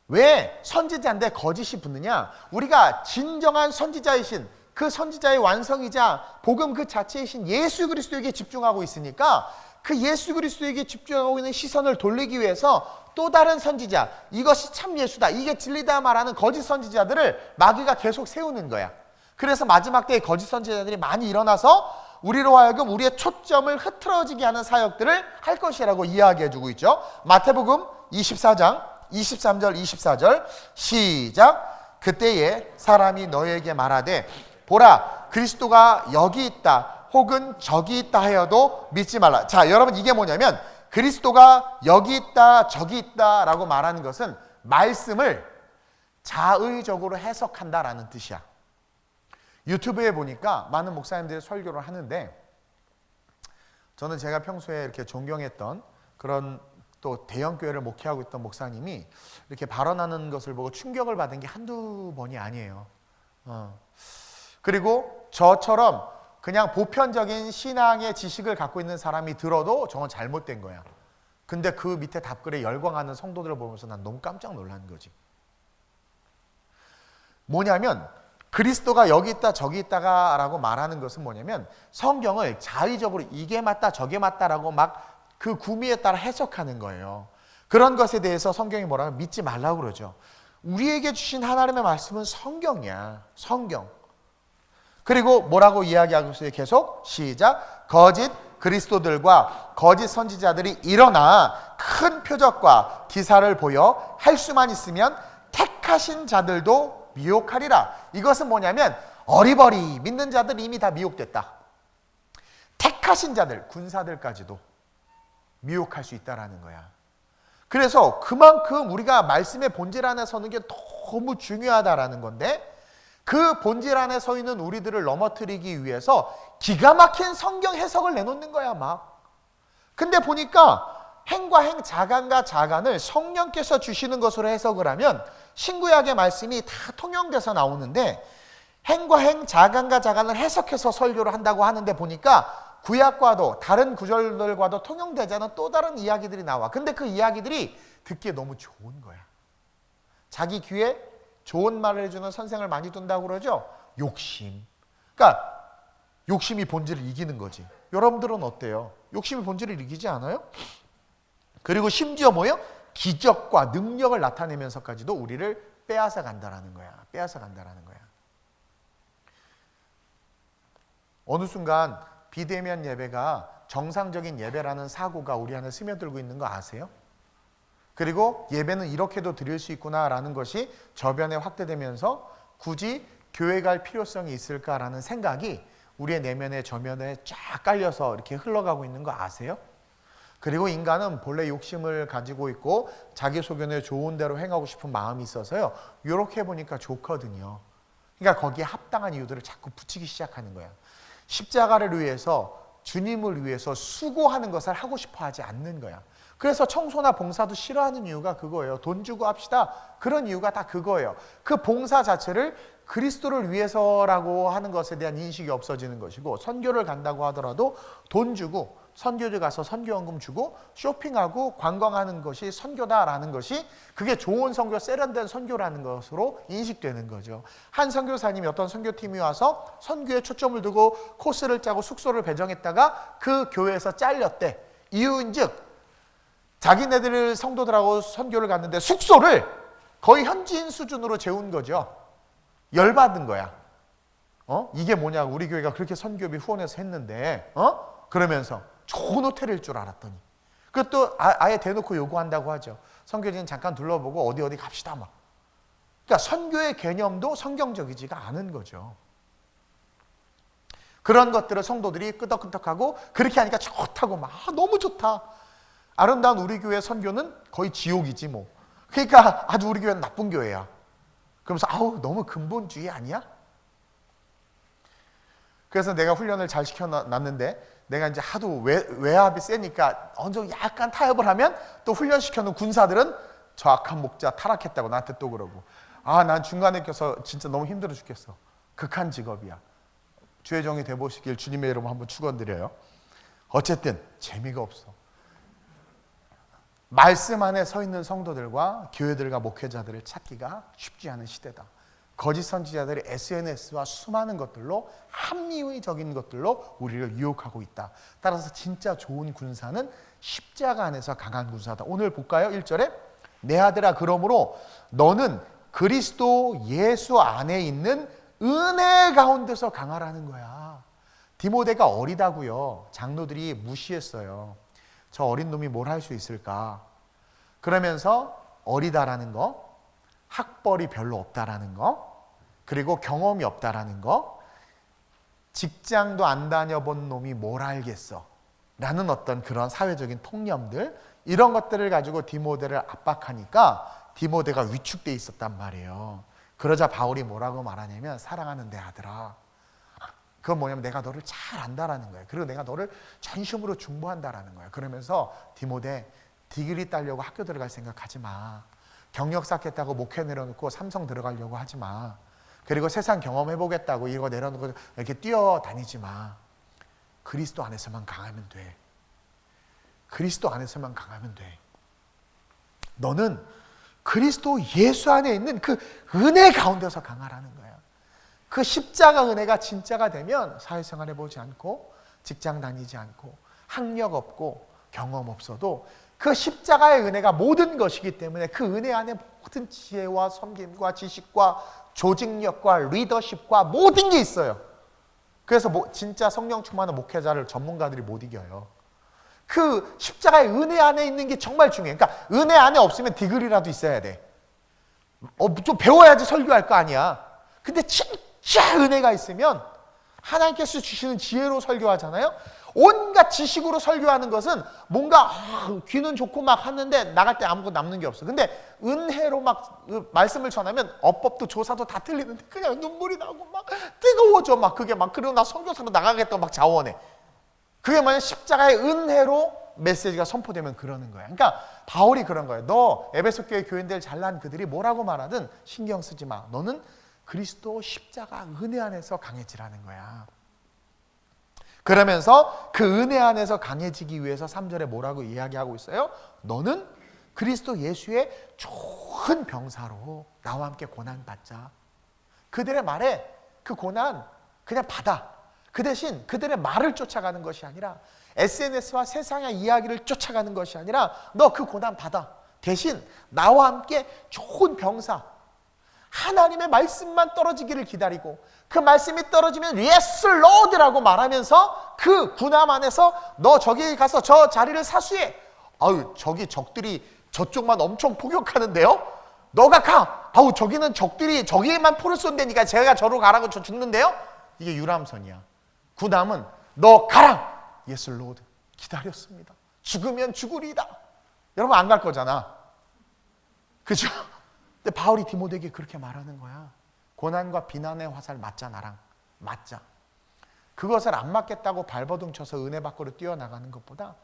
왜 선지자인데 거짓이 붙느냐? 우리가 진정한 선지자이신 그 선지자의 완성이자 복음 그 자체이신 예수 그리스도에게 집중하고 있으니까 그 예수 그리스도에게 집중하고 있는 시선을 돌리기 위해서 또 다른 선지자, 이것이 참 예수다, 이게 진리다 말하는 거짓 선지자들을 마귀가 계속 세우는 거야. 그래서 마지막 때에 거짓 선지자들이 많이 일어나서 우리로 하여금 우리의 초점을 흐트러지게 하는 사역들을 할 것이라고 이야기해주고 있죠. 마태복음 24장 23절 24절 시작. 그때에 사람이 너에게 말하되 보라 그리스도가 여기 있다 혹은 저기 있다 하여도 믿지 말라. 자, 여러분, 이게 뭐냐면 그리스도가 여기 있다 저기 있다 라고 말하는 것은 말씀을 자의적으로 해석한다라는 뜻이야. 유튜브에 보니까 많은 목사님들이 설교를 하는데, 저는 제가 평소에 이렇게 존경했던 그런 또 대형교회를 목회하고 있던 목사님이 이렇게 발언하는 것을 보고 충격을 받은 게 한두 번이 아니에요. 그리고 저처럼 그냥 보편적인 신앙의 지식을 갖고 있는 사람이 들어도 저건 잘못된 거야. 근데 그 밑에 답글에 열광하는 성도들을 보면서 난 너무 깜짝 놀란 거지. 뭐냐면 그리스도가 여기 있다 저기 있다가 라고 말하는 것은 뭐냐면 성경을 자의적으로 이게 맞다 저게 맞다라고 막 그 구미에 따라 해석하는 거예요. 그런 것에 대해서 성경이 뭐라고 믿지 말라고 그러죠. 우리에게 주신 하나님의 말씀은 성경이야. 성경. 그리고 뭐라고 이야기하고 있어요? 계속 시작. 거짓 그리스도들과 거짓 선지자들이 일어나 큰 표적과 기사를 보여 할 수만 있으면 택하신 자들도 미혹하리라. 이것은 뭐냐면 어리버리 믿는 자들 이미 다 미혹됐다. 택하신 자들, 군사들까지도 미혹할 수 있다라는 거야. 그래서 그만큼 우리가 말씀의 본질 안에 서는 게 너무 중요하다라는 건데, 그 본질 안에 서 있는 우리들을 넘어뜨리기 위해서 기가 막힌 성경 해석을 내놓는 거야 막. 근데 보니까 행과 행, 자간과 자간을 성령께서 주시는 것으로 해석을 하면 신구약의 말씀이 다 통용돼서 나오는데, 행과 행, 자간과 자간을 해석해서 설교를 한다고 하는데 보니까 구약과도 다른 구절들과도 통용되지 않은 또 다른 이야기들이 나와. 근데 그 이야기들이 듣기에 너무 좋은 거야. 자기 귀에 좋은 말을 해주는 선생을 많이 둔다고 그러죠. 욕심. 그러니까 욕심이 본질을 이기는 거지. 여러분들은 어때요? 욕심이 본질을 이기지 않아요? 그리고 심지어 뭐예요? 기적과 능력을 나타내면서까지도 우리를 빼앗아 간다라는 거야. 빼앗아 간다라는 거야. 어느 순간 비대면 예배가 정상적인 예배라는 사고가 우리 안에 스며들고 있는 거 아세요? 그리고 예배는 이렇게도 드릴 수 있구나라는 것이 저변에 확대되면서 굳이 교회 갈 필요성이 있을까라는 생각이 우리의 내면에 저면에 쫙 깔려서 이렇게 흘러가고 있는 거 아세요? 그리고 인간은 본래 욕심을 가지고 있고 자기 소견에 좋은 대로 행하고 싶은 마음이 있어서요. 이렇게 보니까 좋거든요. 그러니까 거기에 합당한 이유들을 자꾸 붙이기 시작하는 거야. 십자가를 위해서, 주님을 위해서 수고하는 것을 하고 싶어 하지 않는 거야. 그래서 청소나 봉사도 싫어하는 이유가 그거예요. 돈 주고 합시다. 그런 이유가 다 그거예요. 그 봉사 자체를 그리스도를 위해서라고 하는 것에 대한 인식이 없어지는 것이고, 선교를 간다고 하더라도 돈 주고 선교지 가서 선교원금 주고 쇼핑하고 관광하는 것이 선교다라는 것이, 그게 좋은 선교, 세련된 선교라는 것으로 인식되는 거죠. 한 선교사님이 어떤 선교팀이 와서 선교에 초점을 두고 코스를 짜고 숙소를 배정했다가 그 교회에서 잘렸대. 이유인즉 자기네들 성도들하고 선교를 갔는데 숙소를 거의 현지인 수준으로 재운 거죠. 열받은 거야. 이게 뭐냐고, 우리 교회가 그렇게 선교비 후원해서 했는데 그러면서 좋은 호텔일 줄 알았더니, 그것도 아예 대놓고 요구한다고 하죠. 선교지는 잠깐 둘러보고 어디 갑시다 막. 그러니까 선교의 개념도 성경적이지가 않은 거죠. 그런 것들을 성도들이 끄덕끄덕하고 그렇게 하니까 좋다고 막, 너무 좋다. 아름다운 우리 교회 선교는 거의 지옥이지 뭐. 그러니까 아주 우리 교회는 나쁜 교회야. 그러면서 아우 너무 근본주의 아니야? 그래서 내가 훈련을 잘 시켜놨는데, 내가 이제 하도 외압이 세니까 어느 정도 약간 타협을 하면 또 훈련시켜놓은 군사들은 저 악한 목자 타락했다고 나한테 또 그러고, 난 중간에 껴서 진짜 너무 힘들어 죽겠어. 극한 직업이야. 주의 종이 되보시길 주님의 이름으로 한번 축원드려요. 어쨌든 재미가 없어. 말씀 안에 서 있는 성도들과 교회들과 목회자들을 찾기가 쉽지 않은 시대다. 거짓 선지자들이 SNS와 수많은 것들로 합리적인 것들로 우리를 유혹하고 있다. 따라서 진짜 좋은 군사는 십자가 안에서 강한 군사다. 오늘 볼까요? 1절에 내 아들아 그러므로 너는 그리스도 예수 안에 있는 은혜 가운데서 강하라는 거야. 디모데가 어리다고요. 장로들이 무시했어요. 저 어린 놈이 뭘 할 수 있을까? 그러면서 어리다라는 거, 학벌이 별로 없다라는 거, 그리고 경험이 없다라는 거, 직장도 안 다녀본 놈이 뭘 알겠어 라는 어떤 그런 사회적인 통념들, 이런 것들을 가지고 디모데를 압박하니까 디모데가 위축돼 있었단 말이에요. 그러자 바울이 뭐라고 말하냐면 사랑하는 내 아들아, 그건 뭐냐면 내가 너를 잘 안다라는 거예요. 그리고 내가 너를 전심으로 중보한다라는 거예요. 그러면서 디모데, 디그리 따려고 학교 들어갈 생각하지 마. 경력 쌓겠다고 목회 내려놓고 삼성 들어가려고 하지 마. 그리고 세상 경험해보겠다고 이거 내려놓고 이렇게 뛰어다니지 마. 그리스도 안에서만 강하면 돼. 그리스도 안에서만 강하면 돼. 너는 그리스도 예수 안에 있는 그 은혜 가운데서 강하라는 거야. 그 십자가 은혜가 진짜가 되면 사회생활 해보지 않고 직장 다니지 않고 학력 없고 경험 없어도 그 십자가의 은혜가 모든 것이기 때문에 그 은혜 안에 모든 지혜와 섬김과 지식과 조직력과 리더십과 모든 게 있어요. 그래서 진짜 성령 충만한 목회자를 전문가들이 못 이겨요. 그 십자가의 은혜 안에 있는 게 정말 중요해요. 그러니까 은혜 안에 없으면 디글이라도 있어야 돼. 좀 배워야지 설교할 거 아니야. 근데 진짜 은혜가 있으면 하나님께서 주시는 지혜로 설교하잖아요. 온갖 지식으로 설교하는 것은 뭔가 귀는 좋고 막 하는데 나갈 때 아무것도 남는 게 없어. 근데 은혜로 막 말씀을 전하면 어법도 조사도 다 틀리는데 그냥 눈물이 나고 막 뜨거워져. 막 그게 막 그리고 나 선교사로 나가겠다고 막 자원해. 그게 만약 십자가의 은혜로 메시지가 선포되면 그러는 거야. 그러니까 바울이 그런 거예요. 너 에베소 교회 교인들 잘난 그들이 뭐라고 말하든 신경 쓰지 마. 너는 그리스도 십자가 은혜 안에서 강해지라는 거야. 그러면서 그 은혜 안에서 강해지기 위해서 3절에 뭐라고 이야기하고 있어요? 너는 그리스도 예수의 좋은 병사로 나와 함께 고난 받자. 그들의 말에 그 고난 그냥 받아. 그 대신 그들의 말을 쫓아가는 것이 아니라 SNS와 세상의 이야기를 쫓아가는 것이 아니라 너 그 고난 받아. 대신 나와 함께 좋은 병사, 하나님의 말씀만 떨어지기를 기다리고 그 말씀이 떨어지면 Yes Lord라고 말하면서 그 군함 안에서 너 저기 가서 저 자리를 사수해. 아유 저기 적들이 저쪽만 엄청 포격하는데요. 너가 가. 아우 저기는 적들이 저기에만 포를 쏜다니까 제가 저로 가라고 저 죽는데요. 이게 유람선이야. 군함은 너 가라. Yes Lord. 기다렸습니다. 죽으면 죽으리다. 여러분 안 갈 거잖아. 그죠? 근데 바울이 디모데에게 그렇게 말하는 거야. 고난과 비난의 화살 맞자 나랑. 맞자. 그것을 안 맞겠다고 발버둥 쳐서 은혜 밖으로 뛰어나가는 것보다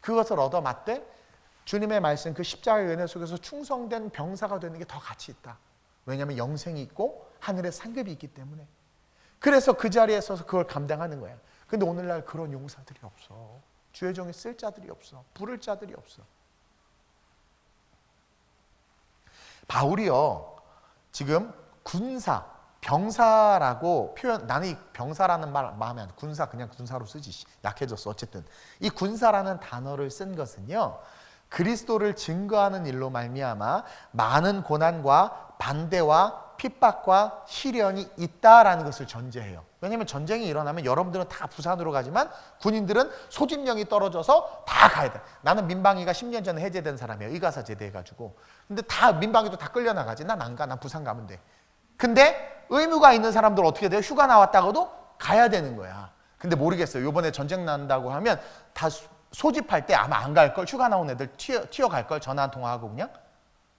그것을 얻어 맞되 주님의 말씀 그 십자가의 은혜 속에서 충성된 병사가 되는 게 더 가치 있다. 왜냐하면 영생이 있고 하늘의 상급이 있기 때문에. 그래서 그 자리에 서서 그걸 감당하는 거야. 근데 오늘날 그런 용사들이 없어. 주의 종에 쓸 자들이 없어. 부를 자들이 없어. 바울이요 지금 군사, 병사라고 표현, 나는 이 병사라는 말 마음에 안 돼. 군사 그냥 군사로 쓰지. 약해졌어. 어쨌든 이 군사라는 단어를 쓴 것은요 그리스도를 증거하는 일로 말미암아 많은 고난과 반대와 핍박과 시련이 있다라는 것을 전제해요. 왜냐하면 전쟁이 일어나면 여러분들은 다 부산으로 가지만 군인들은 소집령이 떨어져서 다 가야 돼. 나는 민방위가 10년 전에 해제된 사람이에요. 의가사 제대해가지고. 근데 다 민방위도 다 끌려나가지. 난 안 가. 난 부산 가면 돼. 근데 의무가 있는 사람들 어떻게 돼요? 휴가 나왔다고도 가야 되는 거야. 근데 모르겠어요. 이번에 전쟁 난다고 하면 다 소집할 때 아마 안 갈걸. 휴가 나온 애들 튀어갈걸. 전화 한 통화하고 그냥.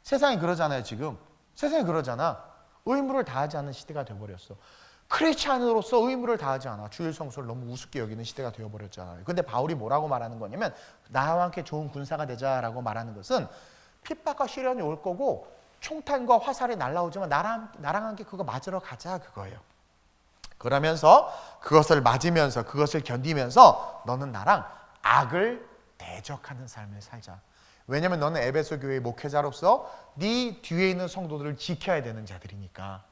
세상이 그러잖아요 지금. 세상이 그러잖아. 의무를 다하지 않는 시대가 되어버렸어. 크리스찬으로서 의무를 다하지 않아. 주일 성수를 너무 우습게 여기는 시대가 되어버렸잖아요. 근데 바울이 뭐라고 말하는 거냐면 나와 함께 좋은 군사가 되자라고 말하는 것은 핍박과 시련이 올 거고 총탄과 화살이 날라오지만 나랑 함께 그거 맞으러 가자 그거예요. 그러면서 그것을 맞으면서 그것을 견디면서 너는 나랑 악을 대적하는 삶을 살자. 왜냐면 너는 에베소 교회의 목회자로서 네 뒤에 있는 성도들을 지켜야 되는 자들이니까.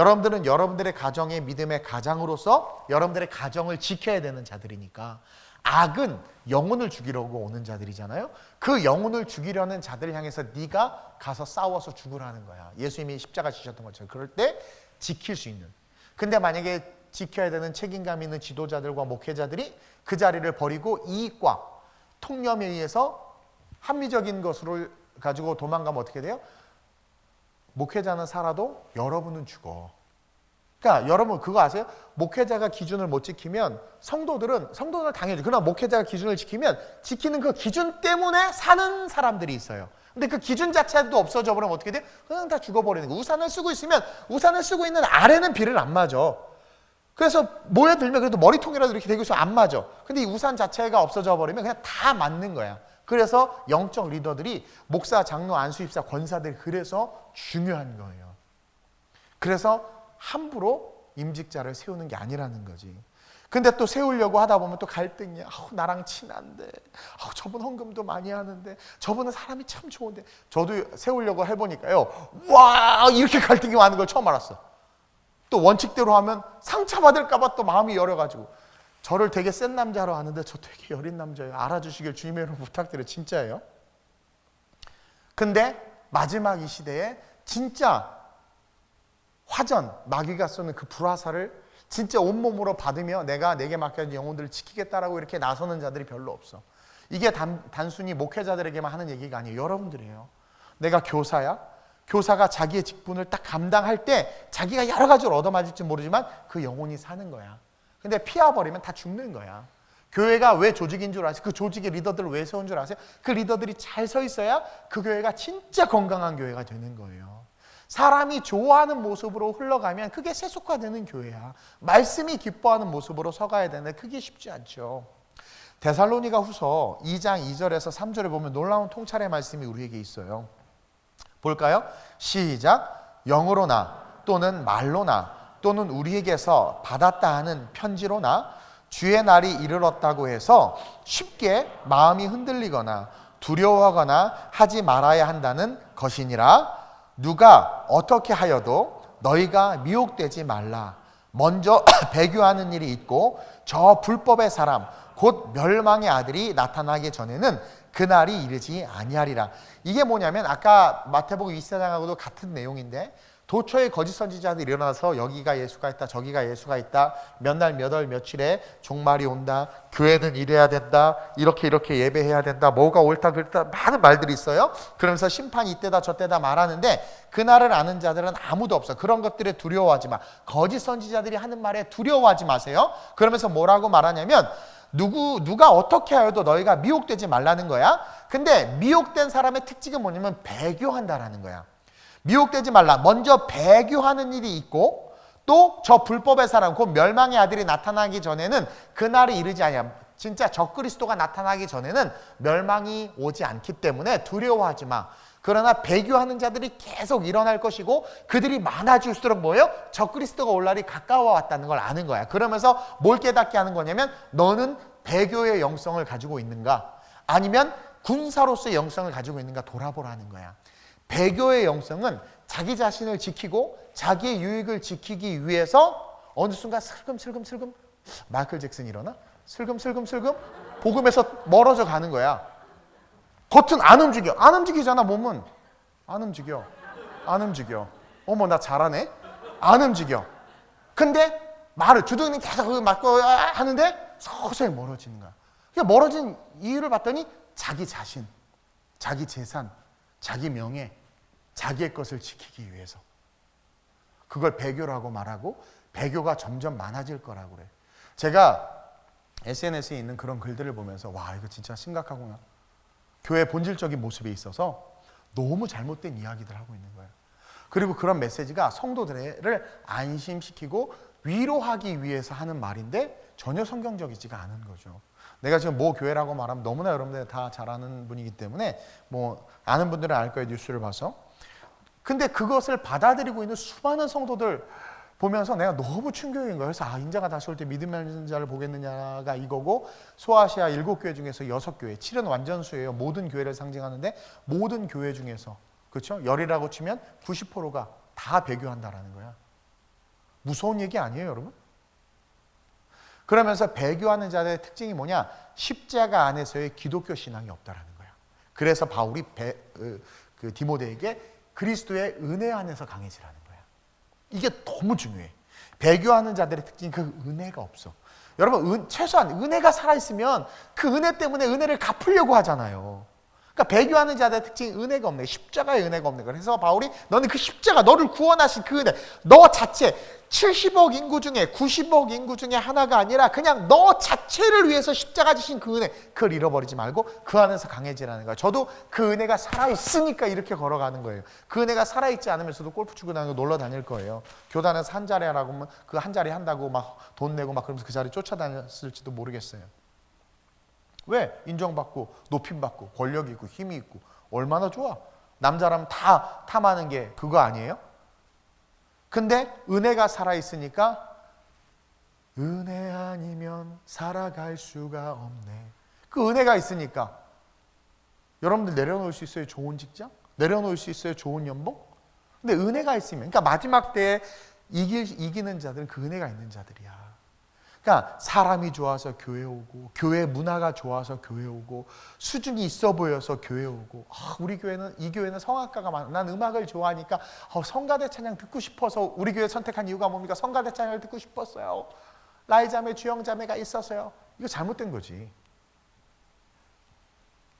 여러분들은 여러분들의 가정의 믿음의 가장으로서 여러분들의 가정을 지켜야 되는 자들이니까 악은 영혼을 죽이려고 오는 자들이잖아요. 그 영혼을 죽이려는 자들을 향해서 네가 가서 싸워서 죽으라는 거야. 예수님이 십자가 지셨던 것처럼. 그럴 때 지킬 수 있는. 근데 만약에 지켜야 되는 책임감 있는 지도자들과 목회자들이 그 자리를 버리고 이익과 통념에 의해서 합리적인 것을 가지고 도망가면 어떻게 돼요? 목회자는 살아도 여러분은 죽어. 그러니까 여러분 그거 아세요? 목회자가 기준을 못 지키면 성도들은 당해줘. 그러나 목회자가 기준을 지키면 지키는 그 기준 때문에 사는 사람들이 있어요. 근데 그 기준 자체도 없어져 버리면 어떻게 돼? 그냥 다 죽어버리는 거예요. 우산을 쓰고 있으면 우산을 쓰고 있는 아래는 비를 안 맞아. 그래서 모여들면 그래도 머리통이라도 이렇게 되고 있으면 안 맞아. 근데 이 우산 자체가 없어져 버리면 그냥 다 맞는 거야. 그래서 영적 리더들이 목사, 장로, 안수입사, 권사들 그래서 중요한 거예요. 그래서 함부로 임직자를 세우는 게 아니라는 거지. 근데 또 세우려고 하다 보면 또 갈등이야. 나랑 친한데, 저분 헌금도 많이 하는데, 저분은 사람이 참 좋은데. 저도 세우려고 해보니까요, 와 이렇게 갈등이 많은 걸 처음 알았어. 또 원칙대로 하면 상처받을까 봐 또 마음이 열어가지고. 저를 되게 센 남자로 아는데 저 되게 여린 남자예요. 알아주시길 주님의 이름으로 부탁드려요. 진짜예요. 근데 마지막 이 시대에 진짜 화전, 마귀가 쏘는 그 불화살을 진짜 온몸으로 받으며 내가 내게 맡겨진 영혼들을 지키겠다라고 이렇게 나서는 자들이 별로 없어. 이게 단순히 목회자들에게만 하는 얘기가 아니에요. 여러분들이에요. 내가 교사야. 교사가 자기의 직분을 딱 감당할 때 자기가 여러 가지로 얻어맞을지 모르지만 그 영혼이 사는 거야. 근데 피해버리면 다 죽는 거야. 교회가 왜 조직인 줄 아세요? 그 조직의 리더들을 왜 세운 줄 아세요? 그 리더들이 잘 서 있어야 그 교회가 진짜 건강한 교회가 되는 거예요. 사람이 좋아하는 모습으로 흘러가면 그게 세속화되는 교회야. 말씀이 기뻐하는 모습으로 서가야 되는데 그게 쉽지 않죠. 데살로니가 후서 2장 2절에서 3절에 보면 놀라운 통찰의 말씀이 우리에게 있어요. 볼까요? 시작. 영으로나 또는 말로나 또는 우리에게서 받았다 하는 편지로나 주의 날이 이르렀다고 해서 쉽게 마음이 흔들리거나 두려워하거나 하지 말아야 한다는 것이니라. 누가 어떻게 하여도 너희가 미혹되지 말라. 먼저 배교하는 일이 있고 저 불법의 사람 곧 멸망의 아들이 나타나기 전에는 그날이 이르지 아니하리라. 이게 뭐냐면 아까 마태복음 24장하고도 같은 내용인데 도처에 거짓 선지자들이 일어나서 여기가 예수가 있다 저기가 예수가 있다 몇 날 몇 월 며칠에 종말이 온다 교회는 이래야 된다 이렇게 예배해야 된다 뭐가 옳다 그렇다 많은 말들이 있어요. 그러면서 심판이 이때다 저때다 말하는데 그날을 아는 자들은 아무도 없어. 그런 것들에 두려워하지 마. 거짓 선지자들이 하는 말에 두려워하지 마세요. 그러면서 뭐라고 말하냐면 누가 어떻게 하여도 너희가 미혹되지 말라는 거야. 근데 미혹된 사람의 특징은 뭐냐면 배교한다라는 거야. 미혹되지 말라. 먼저 배교하는 일이 있고 또 저 불법의 사람 곧 멸망의 아들이 나타나기 전에는 그날이 이르지 아니야. 진짜 적그리스도가 나타나기 전에는 멸망이 오지 않기 때문에 두려워하지 마. 그러나 배교하는 자들이 계속 일어날 것이고 그들이 많아질수록 뭐예요? 적그리스도가 올 날이 가까워 왔다는 걸 아는 거야. 그러면서 뭘 깨닫게 하는 거냐면 너는 배교의 영성을 가지고 있는가 아니면 군사로서의 영성을 가지고 있는가 돌아보라는 거야. 배교의 영성은 자기 자신을 지키고 자기의 유익을 지키기 위해서 어느 순간 슬금슬금 마이클 잭슨이 일어나? 슬금슬금 복음에서 멀어져 가는 거야. 겉은 안 움직여. 안 움직이잖아. 몸은 안 움직여. 어머 나 잘하네. 안 움직여. 근데 말을 주둥이는 계속 맞고 하는데 서서히 멀어지는 거야. 그러니까 멀어진 이유를 봤더니 자기 자신, 자기 재산, 자기 명예, 자기의 것을 지키기 위해서. 그걸 배교라고 말하고 배교가 점점 많아질 거라고 그래. 제가 SNS에 있는 그런 글들을 보면서 와 이거 진짜 심각하구나. 교회의 본질적인 모습에 있어서 너무 잘못된 이야기들 하고 있는 거예요. 그리고 그런 메시지가 성도들을 안심시키고 위로하기 위해서 하는 말인데 전혀 성경적이지가 않은 거죠. 내가 지금 모 교회라고 말하면 너무나 여러분들 다 잘 아는 분이기 때문에 뭐 아는 분들은 알 거예요. 뉴스를 봐서. 근데 그것을 받아들이고 있는 수많은 성도들 보면서 내가 너무 충격인 거예요. 그래서 인자가 다시 올 때 믿음의 자를 보겠느냐가 이거고 소아시아 7교회 중에서 6교회 7은 완전수예요. 모든 교회를 상징하는데 모든 교회 중에서 그렇죠? 열이라고 치면 90%가 다 배교한다라는 거야. 무서운 얘기 아니에요, 여러분? 그러면서 배교하는 자들의 특징이 뭐냐? 십자가 안에서의 기독교 신앙이 없다라는 거야. 그래서 바울이 디모데에게 그리스도의 은혜 안에서 강해지라는 거야. 이게 너무 중요해. 배교하는 자들의 특징이 그 은혜가 없어. 여러분, 최소한 은혜가 살아있으면 그 은혜 때문에 은혜를 갚으려고 하잖아요. 그러니까 배교하는 자들의 특징이 은혜가 없네. 십자가의 은혜가 없네. 그래서 바울이 너는 그 십자가, 너를 구원하신 그 은혜, 너 자체 70억 인구 중에 90억 인구 중에 하나가 아니라 그냥 너 자체를 위해서 십자가 지신 그 은혜, 그걸 잃어버리지 말고 그 안에서 강해지라는 거예요. 저도 그 은혜가 살아있으니까 이렇게 걸어가는 거예요. 그 은혜가 살아있지 않으면서도 골프 치고 다니고 놀러 다닐 거예요. 교단에서 한 자리 하라고 하면 그 한 자리 한다고 막 돈 내고 막 그러면서 그 자리 쫓아다녔을지도 모르겠어요. 왜? 인정받고 높임받고 권력이 있고 힘이 있고 얼마나 좋아. 남자라면 다 탐하는 게 그거 아니에요? 근데 은혜가 살아있으니까 은혜 아니면 살아갈 수가 없네. 그 은혜가 있으니까 여러분들 내려놓을 수 있어요? 좋은 직장? 내려놓을 수 있어요? 좋은 연봉? 근데 은혜가 있으면, 그러니까 마지막 때에 이기는 자들은 그 은혜가 있는 자들이야. 그러니까 사람이 좋아서 교회 오고, 교회 문화가 좋아서 교회 오고, 수준이 있어 보여서 교회 오고, 우리 교회는, 이 교회는 성악가가 많아. 난 음악을 좋아하니까 성가대 찬양 듣고 싶어서 우리 교회 선택한 이유가 뭡니까? 성가대 찬양을 듣고 싶었어요. 라이자매, 주영자매가 있어서요. 이거 잘못된 거지.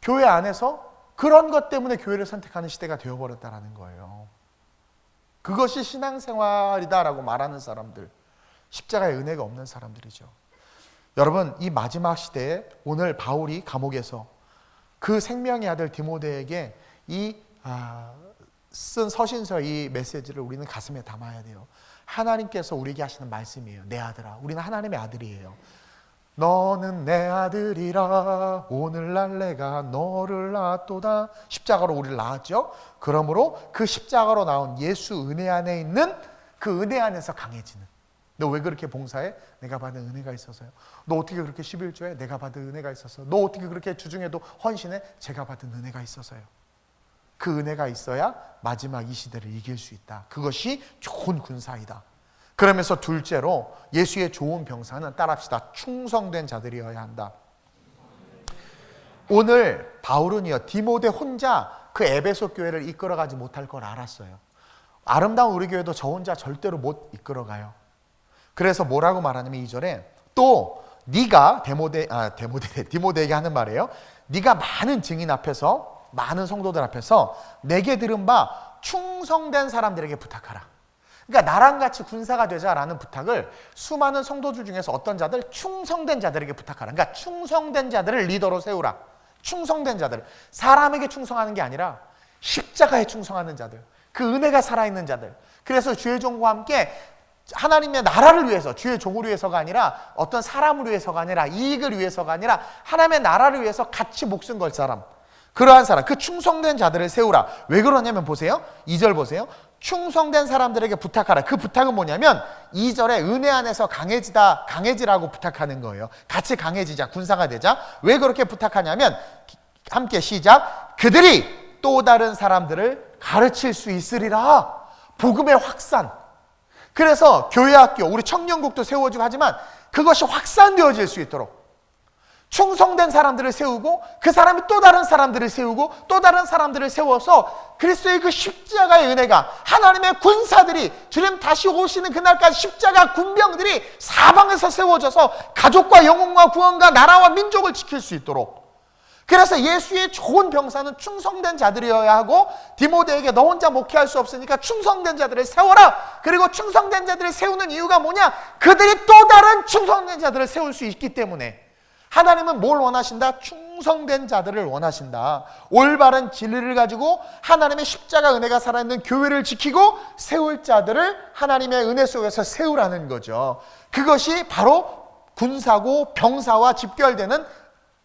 교회 안에서 그런 것 때문에 교회를 선택하는 시대가 되어버렸다는 거예요. 그것이 신앙생활이다라고 말하는 사람들, 십자가의 은혜가 없는 사람들이죠. 여러분, 이 마지막 시대에 오늘 바울이 감옥에서 그 생명의 아들 디모데에게 쓴 서신서 이 메시지를 우리는 가슴에 담아야 돼요. 하나님께서 우리에게 하시는 말씀이에요. 내 아들아, 우리는 하나님의 아들이에요. 너는 내 아들이라 오늘날 내가 너를 낳았도다. 십자가로 우리를 낳았죠. 그러므로 그 십자가로 나온 예수 은혜 안에 있는 그 은혜 안에서 강해지는, 너 왜 그렇게 봉사해? 내가 받은 은혜가 있어서요. 너 어떻게 그렇게 11조해? 내가 받은 은혜가 있어서. 너 어떻게 그렇게 주중에도 헌신해? 제가 받은 은혜가 있어서요. 그 은혜가 있어야 마지막 이 시대를 이길 수 있다. 그것이 좋은 군사이다. 그러면서 둘째로 예수의 좋은 병사는 따라합시다. 충성된 자들이어야 한다. 오늘 바울은요, 디모데 혼자 그 에베소 교회를 이끌어가지 못할 걸 알았어요. 아름다운 우리 교회도 저 혼자 절대로 못 이끌어가요. 그래서 뭐라고 말하냐면 2절에 또 네가 디모데에게 하는 말이에요. 네가 많은 증인 앞에서, 많은 성도들 앞에서 내게 들은 바 충성된 사람들에게 부탁하라. 그러니까 나랑 같이 군사가 되자라는 부탁을 수많은 성도들 중에서 어떤 자들, 충성된 자들에게 부탁하라. 그러니까 충성된 자들을 리더로 세우라. 충성된 자들, 사람에게 충성하는 게 아니라 십자가에 충성하는 자들, 그 은혜가 살아있는 자들. 그래서 주의 종과 함께 하나님의 나라를 위해서, 주의 종을 위해서가 아니라 어떤 사람을 위해서가 아니라 이익을 위해서가 아니라 하나님의 나라를 위해서 같이 목숨 걸 사람, 그러한 사람, 그 충성된 자들을 세우라. 왜 그러냐면 보세요. 2절 보세요. 충성된 사람들에게 부탁하라. 그 부탁은 뭐냐면 2절에 은혜 안에서 강해지라고 부탁하는 거예요. 같이 강해지자, 군사가 되자. 왜 그렇게 부탁하냐면 함께 시작. 그들이 또 다른 사람들을 가르칠 수 있으리라. 복음의 확산. 그래서 교회학교, 우리 청년국도 세워지고 하지만 그것이 확산되어질 수 있도록 충성된 사람들을 세우고 그 사람이 또 다른 사람들을 세우고 또 다른 사람들을 세워서 그리스도의 그 십자가의 은혜가, 하나님의 군사들이 주님 다시 오시는 그날까지 십자가 군병들이 사방에서 세워져서 가족과 영혼과 구원과 나라와 민족을 지킬 수 있도록. 그래서 예수의 좋은 병사는 충성된 자들이어야 하고, 디모데에게 너 혼자 목회할 수 없으니까 충성된 자들을 세워라. 그리고 충성된 자들을 세우는 이유가 뭐냐? 그들이 또 다른 충성된 자들을 세울 수 있기 때문에. 하나님은 뭘 원하신다? 충성된 자들을 원하신다. 올바른 진리를 가지고 하나님의 십자가 은혜가 살아있는 교회를 지키고 세울 자들을 하나님의 은혜 속에서 세우라는 거죠. 그것이 바로 군사고 병사와 집결되는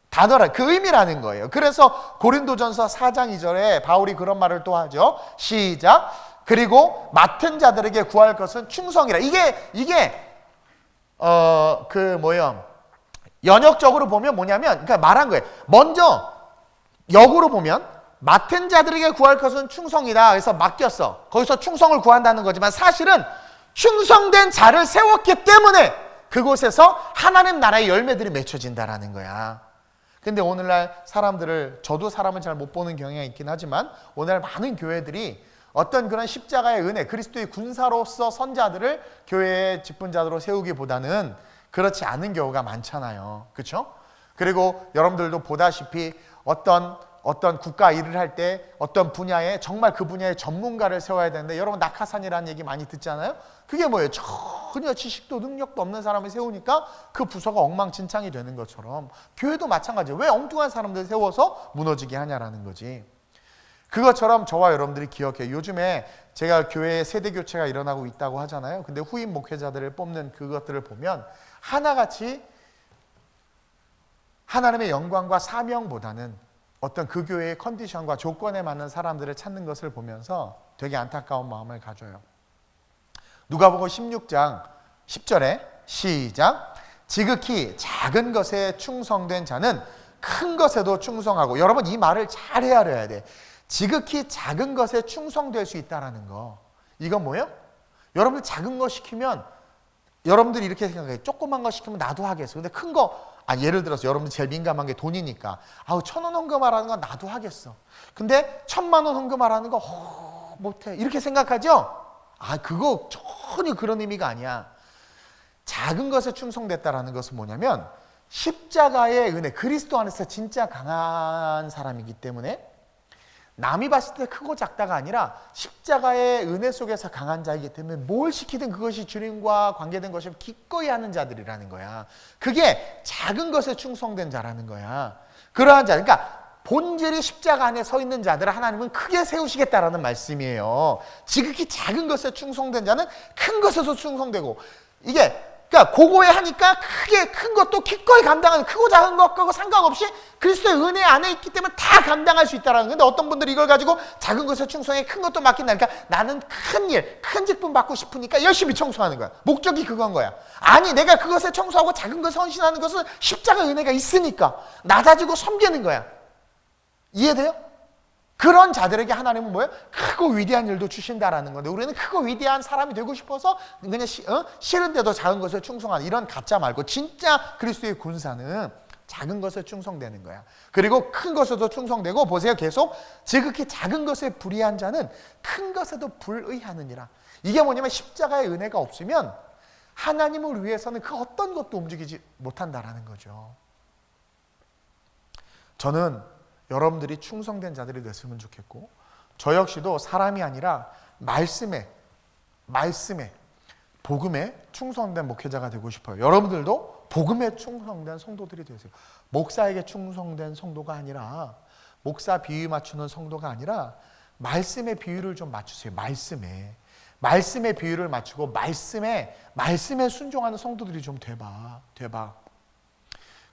단어라, 그 의미라는 거예요. 그래서 고린도전서 4장 2절에 바울이 그런 말을 또 하죠. 시작. 그리고 맡은 자들에게 구할 것은 충성이라. 이게 연역적으로 보면 뭐냐면, 그러니까 말한 거예요. 먼저 역으로 보면 맡은 자들에게 구할 것은 충성이다. 그래서 맡겼어. 거기서 충성을 구한다는 거지만 사실은 충성된 자를 세웠기 때문에 그곳에서 하나님 나라의 열매들이 맺혀진다라는 거야. 근데 오늘날 사람들을, 저도 사람을 잘 못 보는 경향이 있긴 하지만 오늘날 많은 교회들이 어떤 그런 십자가의 은혜, 그리스도의 군사로서 선자들을 교회의 직분자들로 세우기보다는 그렇지 않은 경우가 많잖아요. 그렇죠? 그리고 여러분들도 보다시피 어떤 국가 일을 할 때 어떤 분야에 정말 그 분야의 전문가를 세워야 되는데, 여러분 낙하산이라는 얘기 많이 듣잖아요. 그게 뭐예요? 전혀 지식도 능력도 없는 사람을 세우니까 그 부서가 엉망진창이 되는 것처럼 교회도 마찬가지예요. 왜 엉뚱한 사람들 세워서 무너지게 하냐라는 거지. 그것처럼 저와 여러분들이 기억해요. 요즘에 제가 교회에 세대교체가 일어나고 있다고 하잖아요. 근데 후임 목회자들을 뽑는 그것들을 보면 하나같이 하나님의 영광과 사명보다는 어떤 그 교회의 컨디션과 조건에 맞는 사람들을 찾는 것을 보면서 되게 안타까운 마음을 가져요. 누가복음 16장 10절에 시작. 지극히 작은 것에 충성된 자는 큰 것에도 충성하고. 여러분 이 말을 잘 헤아려야 돼. 지극히 작은 것에 충성될 수 있다는 거. 이건 뭐예요? 여러분들 작은 거 시키면 여러분들이 이렇게 생각해요. 조그만 거 시키면 나도 하겠어. 근데 큰 거, 예를 들어서 여러분들 제일 민감한 게 돈이니까 1,000원 헌금하라는 건 나도 하겠어. 근데 1,000만 원 헌금하라는 거 못해. 이렇게 생각하죠? 그거 전혀 그런 의미가 아니야. 작은 것에 충성됐다라는 것은 뭐냐면 십자가의 은혜, 그리스도 안에서 진짜 강한 사람이기 때문에 남이 봤을 때 크고 작다가 아니라 십자가의 은혜 속에서 강한 자이기 때문에 뭘 시키든 그것이 주님과 관계된 것이 기꺼이 하는 자들이라는 거야. 그게 작은 것에 충성된 자라는 거야. 그러한 자, 그러니까 본질이 십자가 안에 서 있는 자들을 하나님은 크게 세우시겠다라는 말씀이에요. 지극히 작은 것에 충성된 자는 큰 것에서 충성되고, 이게 그러니까 고거에 하니까 크게 큰 것도 기꺼이 감당하는, 크고 작은 것하고 상관없이 그리스도의 은혜 안에 있기 때문에 다 감당할 수 있다라는 건데, 어떤 분들이 이걸 가지고 작은 것에 충성해 큰 것도 맡긴다. 그러니까 나는 큰 일, 큰 직분 받고 싶으니까 열심히 청소하는 거야. 목적이 그건 거야. 아니, 내가 그것에 청소하고 작은 것에 헌신하는 것은 십자가 은혜가 있으니까 낮아지고 섬기는 거야. 이해돼요? 그런 자들에게 하나님은 뭐예요? 크고 위대한 일도 주신다라는 건데, 우리는 크고 위대한 사람이 되고 싶어서 그냥 싫은데도 작은 것에 충성하는 이런 가짜 말고, 진짜 그리스도의 군사는 작은 것에 충성되는 거야. 그리고 큰 것에도 충성되고, 보세요, 계속 지극히 작은 것에 불의한 자는 큰 것에도 불의하느니라. 이게 뭐냐면 십자가의 은혜가 없으면 하나님을 위해서는 그 어떤 것도 움직이지 못한다라는 거죠. 저는 여러분들이 충성된 자들이 됐으면 좋겠고, 저 역시도 사람이 아니라 말씀에, 복음에 충성된 목회자가 되고 싶어요. 여러분들도 복음에 충성된 성도들이 되세요. 목사에게 충성된 성도가 아니라, 목사 비유 맞추는 성도가 아니라 말씀의 비유를 좀 맞추세요. 말씀의 비유를 맞추고 말씀에 순종하는 성도들이 좀 돼봐.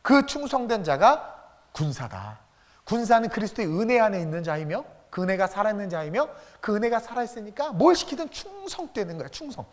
그 충성된 자가 군사다. 군사는 그리스도의 은혜 안에 있는 자이며, 그 은혜가 살아있는 자이며, 그 은혜가 살아있으니까 뭘 시키든 충성되는 거야. 충성.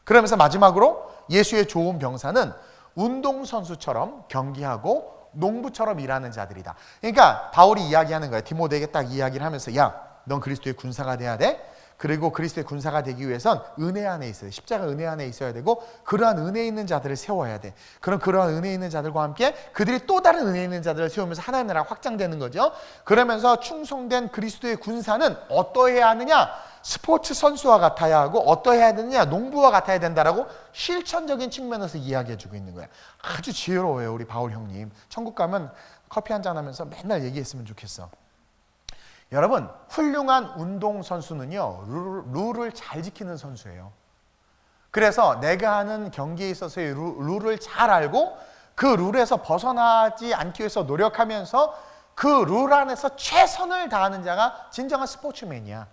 그러면서 마지막으로 예수의 좋은 병사는 운동선수처럼 경기하고 농부처럼 일하는 자들이다. 그러니까 바울이 이야기하는 거야. 디모데에게 딱 이야기를 하면서, 야, 넌 그리스도의 군사가 돼야 돼. 그리고 그리스도의 군사가 되기 위해선 은혜 안에 있어야 돼. 십자가 은혜 안에 있어야 되고, 그러한 은혜 있는 자들을 세워야 돼. 그러한 은혜 있는 자들과 함께 그들이 또 다른 은혜 있는 자들을 세우면서 하나님 나라가 확장되는 거죠. 그러면서 충성된 그리스도의 군사는 어떠해야 하느냐? 스포츠 선수와 같아야 하고, 어떠해야 되느냐? 농부와 같아야 된다라고 실천적인 측면에서 이야기해주고 있는 거야. 아주 지혜로워요, 우리 바울 형님. 천국 가면 커피 한잔 하면서 맨날 얘기했으면 좋겠어. 여러분, 훌륭한 운동선수는요, 룰을 잘 지키는 선수예요. 그래서 내가 하는 경기에 있어서의 룰을 잘 알고 그 룰에서 벗어나지 않기 위해서 노력하면서 그 룰 안에서 최선을 다하는 자가 진정한 스포츠맨이야.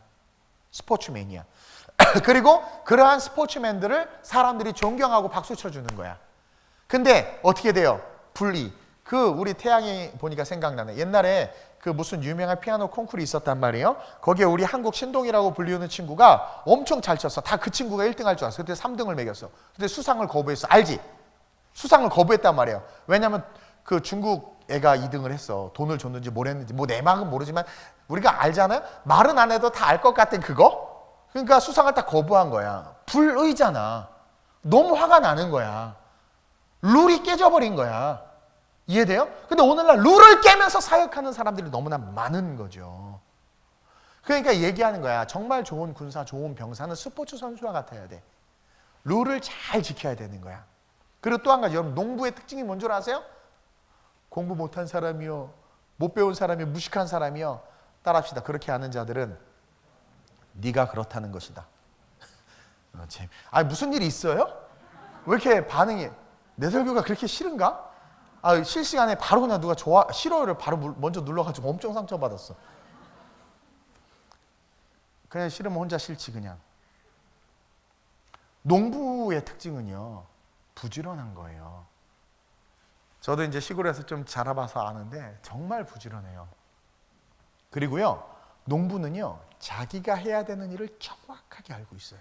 그리고 그러한 스포츠맨들을 사람들이 존경하고 박수 쳐주는 거야. 근데 어떻게 돼요? 분리. 우리 태양이 보니까 생각나네. 옛날에 그 무슨 유명한 피아노 콩쿠르 있었단 말이에요. 거기에 우리 한국 신동이라고 불리우는 친구가 엄청 잘 쳤어. 다 그 친구가 1등 할 줄 알았어. 그때 3등을 매겼어. 근데 수상을 거부했어. 알지? 수상을 거부했단 말이에요. 왜냐면 그 중국 애가 2등을 했어. 돈을 줬는지 뭘 했는지 뭐 내막은 모르지만 우리가 알잖아요. 말은 안 해도 다 알 것 같은 그거. 그러니까 수상을 다 거부한 거야. 불의잖아. 너무 화가 나는 거야. 룰이 깨져버린 거야. 이해돼요? 근데 오늘날 룰을 깨면서 사역하는 사람들이 너무나 많은 거죠. 그러니까 얘기하는 거야. 정말 좋은 군사, 좋은 병사는 스포츠 선수와 같아야 돼. 룰을 잘 지켜야 되는 거야. 그리고 또 한 가지, 여러분 농부의 특징이 뭔 줄 아세요? 공부 못한 사람이요, 못 배운 사람이요, 무식한 사람이요. 따라합시다. 그렇게 하는 자들은 네가 그렇다는 것이다. 무슨 일이 있어요? 왜 이렇게 반응이, 내 설교가 그렇게 싫은가? 실시간에 바로 그냥 누가 싫어요를 바로 먼저 눌러가지고 엄청 상처받았어. 그냥 싫으면 혼자 싫지 그냥. 농부의 특징은요, 부지런한 거예요. 저도 이제 시골에서 좀 자라봐서 아는데 정말 부지런해요. 그리고요, 농부는요, 자기가 해야 되는 일을 정확하게 알고 있어요.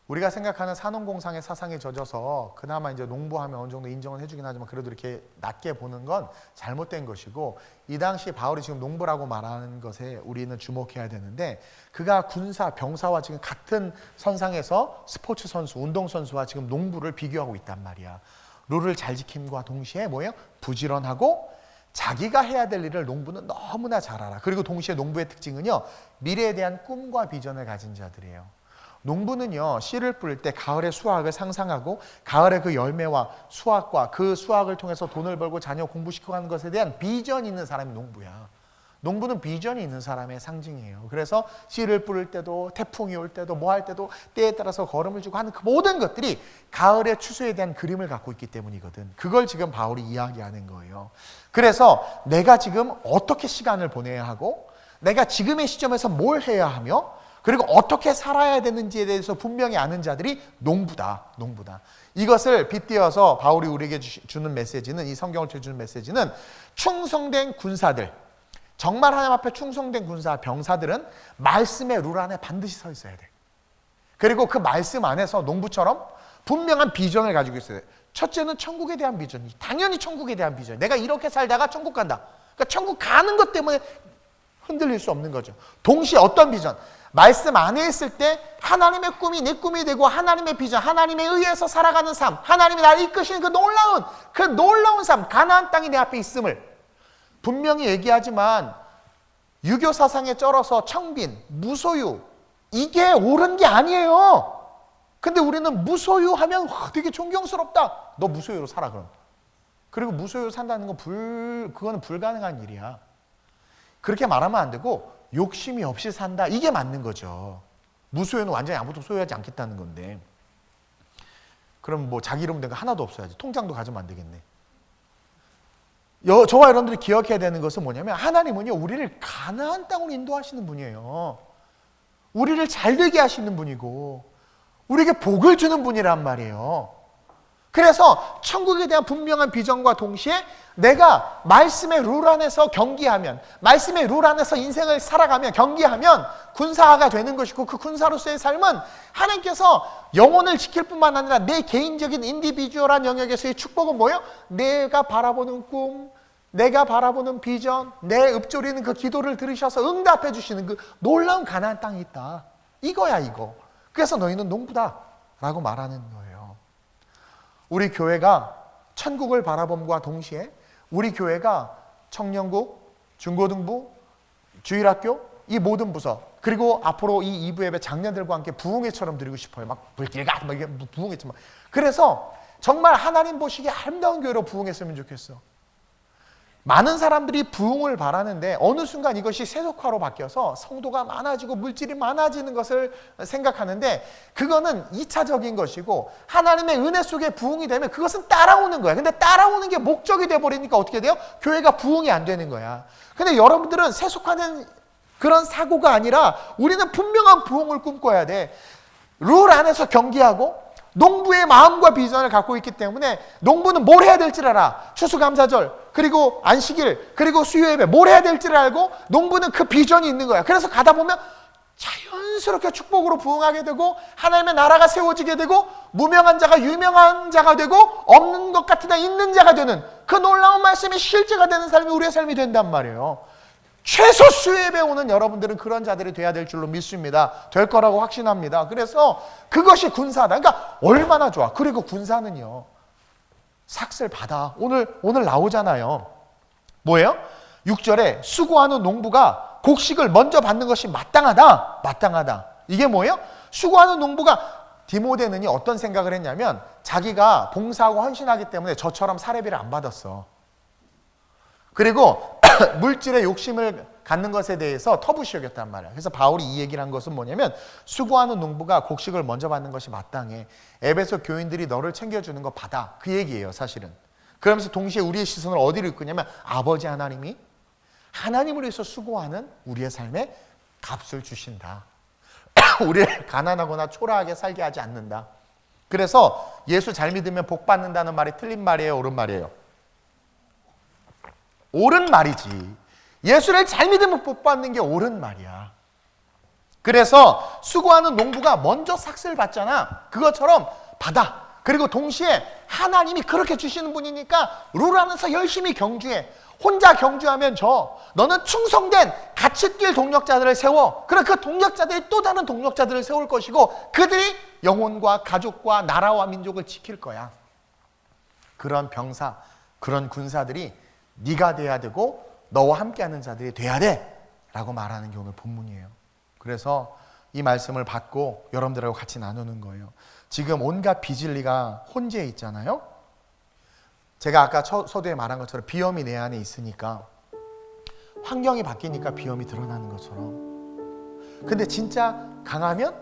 우리가 생각하는 산업공상의 사상에 젖어서 그나마 이제 농부하면 어느 정도 인정을 해주긴 하지만 그래도 이렇게 낮게 보는 건 잘못된 것이고, 이 당시 바울이 지금 농부라고 말하는 것에 우리는 주목해야 되는데, 그가 군사, 병사와 지금 같은 선상에서 스포츠 선수, 운동 선수와 지금 농부를 비교하고 있단 말이야. 룰을 잘 지킴과 동시에 뭐예요? 부지런하고 자기가 해야 될 일을 농부는 너무나 잘 알아. 그리고 동시에 농부의 특징은요, 미래에 대한 꿈과 비전을 가진 자들이에요. 농부는요, 씨를 뿌릴 때 가을의 수확을 상상하고 가을의 그 열매와 수확과 그 수확을 통해서 돈을 벌고 자녀 공부시키고 하는 것에 대한 비전이 있는 사람이 농부야. 농부는 비전이 있는 사람의 상징이에요. 그래서 씨를 뿌릴 때도, 태풍이 올 때도, 뭐 할 때도 때에 따라서 걸음을 주고 하는 그 모든 것들이 가을의 추수에 대한 그림을 갖고 있기 때문이거든. 그걸 지금 바울이 이야기하는 거예요. 그래서 내가 지금 어떻게 시간을 보내야 하고, 내가 지금의 시점에서 뭘 해야 하며, 그리고 어떻게 살아야 되는지에 대해서 분명히 아는 자들이 농부다. 이것을 빗대어서 바울이 우리에게 주는 메시지는, 이 성경을 주는 메시지는, 충성된 군사들, 정말 하나님 앞에 충성된 군사, 병사들은 말씀의 룰 안에 반드시 서 있어야 돼. 그리고 그 말씀 안에서 농부처럼 분명한 비전을 가지고 있어야 돼. 첫째는 천국에 대한 비전이, 당연히 천국에 대한 비전. 내가 이렇게 살다가 천국 간다. 그러니까 천국 가는 것 때문에 흔들릴 수 없는 거죠. 동시에 어떤 비전? 말씀 안에 있을 때 하나님의 꿈이 내 꿈이 되고, 하나님의 비전, 하나님에 의해서 살아가는 삶, 하나님이 나를 이끄시는 그 놀라운 삶, 가나안 땅이 내 앞에 있음을 분명히 얘기하지만, 유교 사상에 쩔어서 청빈, 무소유, 이게 옳은 게 아니에요. 근데 우리는 무소유 하면 되게 존경스럽다. 너 무소유로 살아 그럼. 그리고 무소유로 산다는 건 그거는 불가능한 일이야. 그렇게 말하면 안 되고 욕심이 없이 산다, 이게 맞는 거죠. 무소유는 완전히 아무것도 소유하지 않겠다는 건데, 그럼 뭐 자기 이름 된 거 하나도 없어야지. 통장도 가지면 안 되겠네. 저와 여러분들이 기억해야 되는 것은 뭐냐면, 하나님은요, 우리를 가나안 땅으로 인도하시는 분이에요. 우리를 잘되게 하시는 분이고 우리에게 복을 주는 분이란 말이에요. 그래서 천국에 대한 분명한 비전과 동시에 내가 말씀의 룰 안에서 경기하면, 말씀의 룰 안에서 인생을 살아가면, 경기하면 군사가 되는 것이고, 그 군사로서의 삶은 하나님께서 영혼을 지킬 뿐만 아니라 내 개인적인 인디비주얼한 영역에서의 축복은 뭐예요? 내가 바라보는 꿈, 내가 바라보는 비전, 내 읊조리는 그 기도를 들으셔서 응답해 주시는 그 놀라운 가나안 땅이 있다. 이거야, 이거. 그래서 너희는 농부다 라고 말하는 거예요. 우리 교회가 천국을 바라봄과 동시에 우리 교회가 청년국, 중고등부, 주일학교, 이 모든 부서, 그리고 앞으로 이 2부 예배 장년들과 함께 부흥회처럼 드리고 싶어요. 막 불길가 막 이게 부흥회처럼. 그래서 정말 하나님 보시기에 아름다운 교회로 부흥했으면 좋겠어. 많은 사람들이 부흥을 바라는데 어느 순간 이것이 세속화로 바뀌어서 성도가 많아지고 물질이 많아지는 것을 생각하는데, 그거는 2차적인 것이고, 하나님의 은혜 속에 부흥이 되면 그것은 따라오는 거야. 근데 따라오는 게 목적이 돼버리니까 어떻게 돼요? 교회가 부흥이 안 되는 거야. 근데 여러분들은 세속화된 그런 사고가 아니라 우리는 분명한 부흥을 꿈꿔야 돼. 룰 안에서 경기하고 농부의 마음과 비전을 갖고 있기 때문에, 농부는 뭘 해야 될지를 알아. 추수감사절, 그리고 안식일, 그리고 수요예배, 뭘 해야 될지를 알고 농부는 그 비전이 있는 거야. 그래서 가다 보면 자연스럽게 축복으로 부흥하게 되고, 하나님의 나라가 세워지게 되고, 무명한 자가 유명한 자가 되고, 없는 것 같으나 있는 자가 되는 그 놀라운 말씀이 실제가 되는 삶이 우리의 삶이 된단 말이에요. 최소 수예배 오는 여러분들은 그런 자들이 돼야 될 줄로 믿습니다. 될 거라고 확신합니다. 그래서 그것이 군사다. 그러니까 얼마나 좋아. 그리고 군사는요, 삭슬 받아. 오늘 나오잖아요. 뭐예요? 6절에 수고하는 농부가 곡식을 먼저 받는 것이 마땅하다. 마땅하다. 이게 뭐예요? 수고하는 농부가, 디모데는 어떤 생각을 했냐면 자기가 봉사하고 헌신하기 때문에 저처럼 사례비를 안 받았어. 그리고 물질의 욕심을 갖는 것에 대해서 터부시 여겼단 말이야. 그래서 바울이 이 얘기를 한 것은 뭐냐면 수고하는 농부가 곡식을 먼저 받는 것이 마땅해. 에베소 교인들이 너를 챙겨주는 거 받아. 그 얘기예요, 사실은. 그러면서 동시에 우리의 시선을 어디로 이끄냐면 아버지 하나님이 하나님을 위해서 수고하는 우리의 삶에 값을 주신다. 우리를 가난하거나 초라하게 살게 하지 않는다. 그래서 예수 잘 믿으면 복 받는다는 말이 틀린 말이에요, 옳은 말이에요? 옳은 말이지. 예수를 잘 믿으면 복 받는 게 옳은 말이야. 그래서 수고하는 농부가 먼저 삭슬 받잖아. 그것처럼 받아. 그리고 동시에 하나님이 그렇게 주시는 분이니까 룰 안에서 열심히 경주해. 혼자 경주하면 너는 충성된 같이 뛸 동력자들을 세워. 그럼 그 동력자들이 또 다른 동력자들을 세울 것이고 그들이 영혼과 가족과 나라와 민족을 지킬 거야. 그런 병사, 그런 군사들이 네가 돼야 되고 너와 함께하는 자들이 돼야 돼 라고 말하는 게 오늘 본문이에요. 그래서 이 말씀을 받고 여러분들하고 같이 나누는 거예요. 지금 온갖 비진리가 혼재해 있잖아요. 제가 아까 서두에 말한 것처럼 비염이 내 안에 있으니까 환경이 바뀌니까 비염이 드러나는 것처럼. 근데 진짜 강하면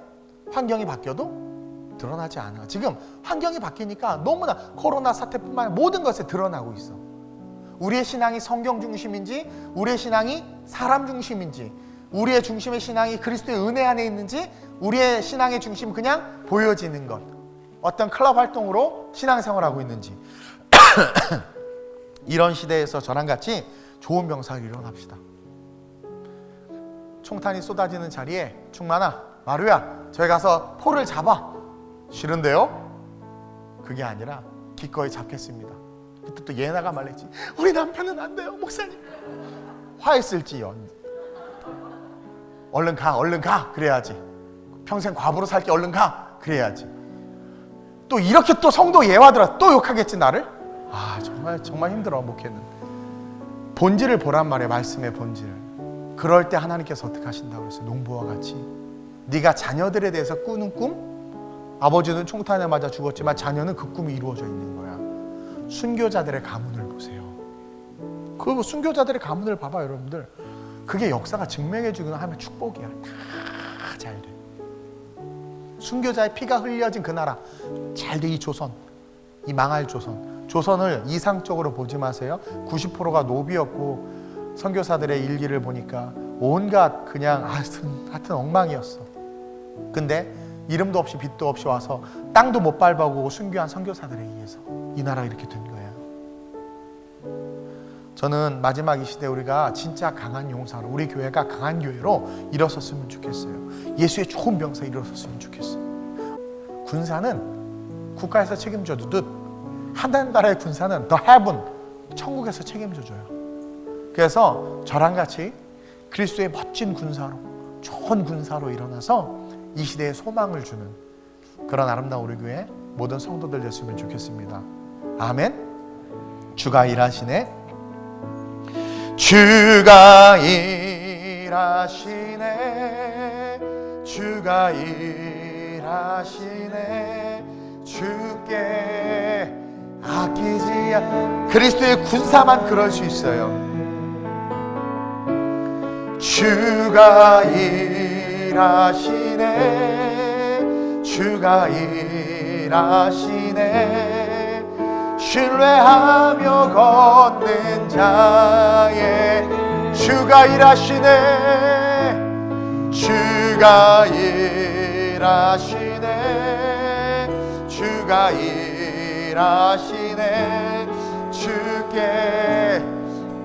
환경이 바뀌어도 드러나지 않아. 지금 환경이 바뀌니까 너무나 코로나 사태뿐만 아니라 모든 것에 드러나고 있어. 우리의 신앙이 성경 중심인지, 우리의 신앙이 사람 중심인지, 우리의 중심의 신앙이 그리스도의 은혜 안에 있는지, 우리의 신앙의 중심 그냥 보여지는 것, 어떤 클럽 활동으로 신앙생활하고 있는지. 이런 시대에서 저랑 같이 좋은 병사를 일어납시다. 총탄이 쏟아지는 자리에 충만아, 마루야, 저희 가서 포를 잡아. 싫은데요? 그게 아니라 기꺼이 잡겠습니다. 그때 또 예나가 말했지. 우리 남편은 안 돼요, 목사님. 화했을지언. 얼른 가 그래야지. 평생 과부로 살게 얼른 가 그래야지. 또 이렇게 또 성도 예화들아 또 욕하겠지 나를? 정말 힘들어 목회는. 본질을 보란 말이에요. 말씀의 본질을. 그럴 때 하나님께서 어떻게 하신다고 그랬어요? 농부와 같이 네가 자녀들에 대해서 꾸는 꿈, 아버지는 총탄에 맞아 죽었지만 자녀는 그 꿈이 이루어져 있는 거야. 순교자들의 가문을 보세요. 그 순교자들의 가문을 봐봐 여러분들. 그게 역사가 증명해 주기는 하면 축복이야. 다 잘 돼. 순교자의 피가 흘려진 그 나라 잘 돼. 이 조선, 이 망할 조선을 이상적으로 보지 마세요. 90%가 노비였고 선교사들의 일기를 보니까 온갖 그냥 하여튼 엉망이었어. 근데 이름도 없이 빛도 없이 와서 땅도 못 밟아보고 순교한 선교사들에 의해서 이 나라가 이렇게 된 거예요. 저는 마지막 이 시대 우리가 진짜 강한 용사로, 우리 교회가 강한 교회로 일어섰으면 좋겠어요. 예수의 좋은 병사 일어섰으면 좋겠어요. 군사는 국가에서 책임져 주듯 하나님 나라의 군사는 The Heaven, 천국에서 책임져 줘요. 그래서 저랑 같이 그리스도의 멋진 군사로, 좋은 군사로 일어나서 이 시대에 소망을 주는 그런 아름다운 우리 교회 모든 성도들 됐으면 좋겠습니다. 아멘. 주가 일하시네. 주가 일하시네. 주가 일하시네. 주께 아끼지 않. 그리스도의 군사만 그럴 수 있어요. 주가 일하시네. 주가 일하시네. 신뢰하며 걷는 자의 주가 일하시네. 주가 일하시네. 주가 일하시네. 주께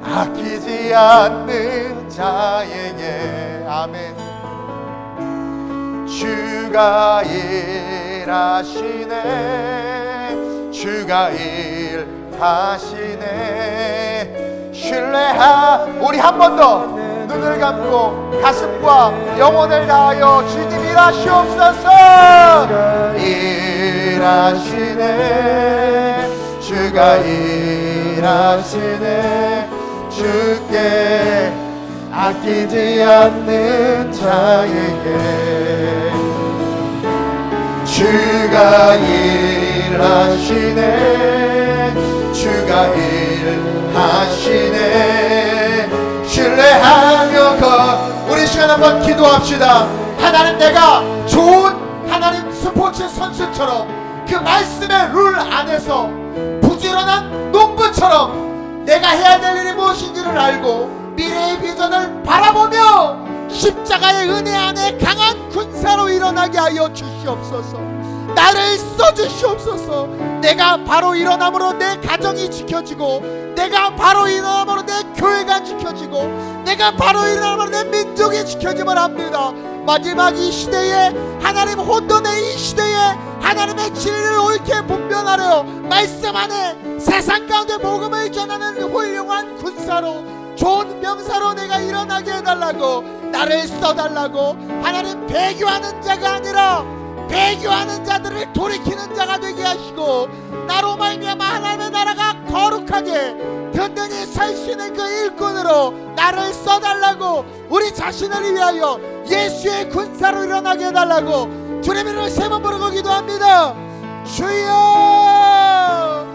아끼지 않는 자에게 아멘. 주가 일하시네. 주가 일하시네. 신뢰하 우리 한 번 더 눈을 감고 가슴과 영혼을 다하여 주님 일하시옵소서. 일하시네 주가 일하시네 주께 아끼지 않는 자에게 주가 일하시네 주가 일하시네 신뢰하며 우리 시간 한번 기도합시다. 하나님, 내가 좋은 하나님 스포츠 선수처럼 그 말씀의 룰 안에서 부지런한 농부처럼 내가 해야 될 일이 무엇인지를 알고 미래의 비전을 바라보며 십자가의 은혜 안에 강한 군사로 일어나게 하여 주시옵소서. 나를 써주시옵소서. 내가 바로 일어남으로 내 가정이 지켜지고, 내가 바로 일어남으로 내 교회가 지켜지고, 내가 바로 일어남으로 내 민족이 지켜짐을 합니다. 마지막 이 시대에 하나님 혼돈의 이 시대에 하나님의 진리를 옳게 분별하려 말씀 안에 세상 가운데 복음을 전하는 훌륭한 군사로, 좋은 명사로 내가 일어나게 해달라고, 나를 써달라고. 하나님, 배교하는 자가 아니라 배교하는 자들을 돌이키는 자가 되게 하시고, 나로 말미암아 하나님의 나라가 거룩하게 든든히 살 수 있는 그 일꾼으로 나를 써달라고, 우리 자신을 위하여 예수의 군사로 일어나게 해달라고 주님 이름을 세 번 부르고 기도합니다. 주여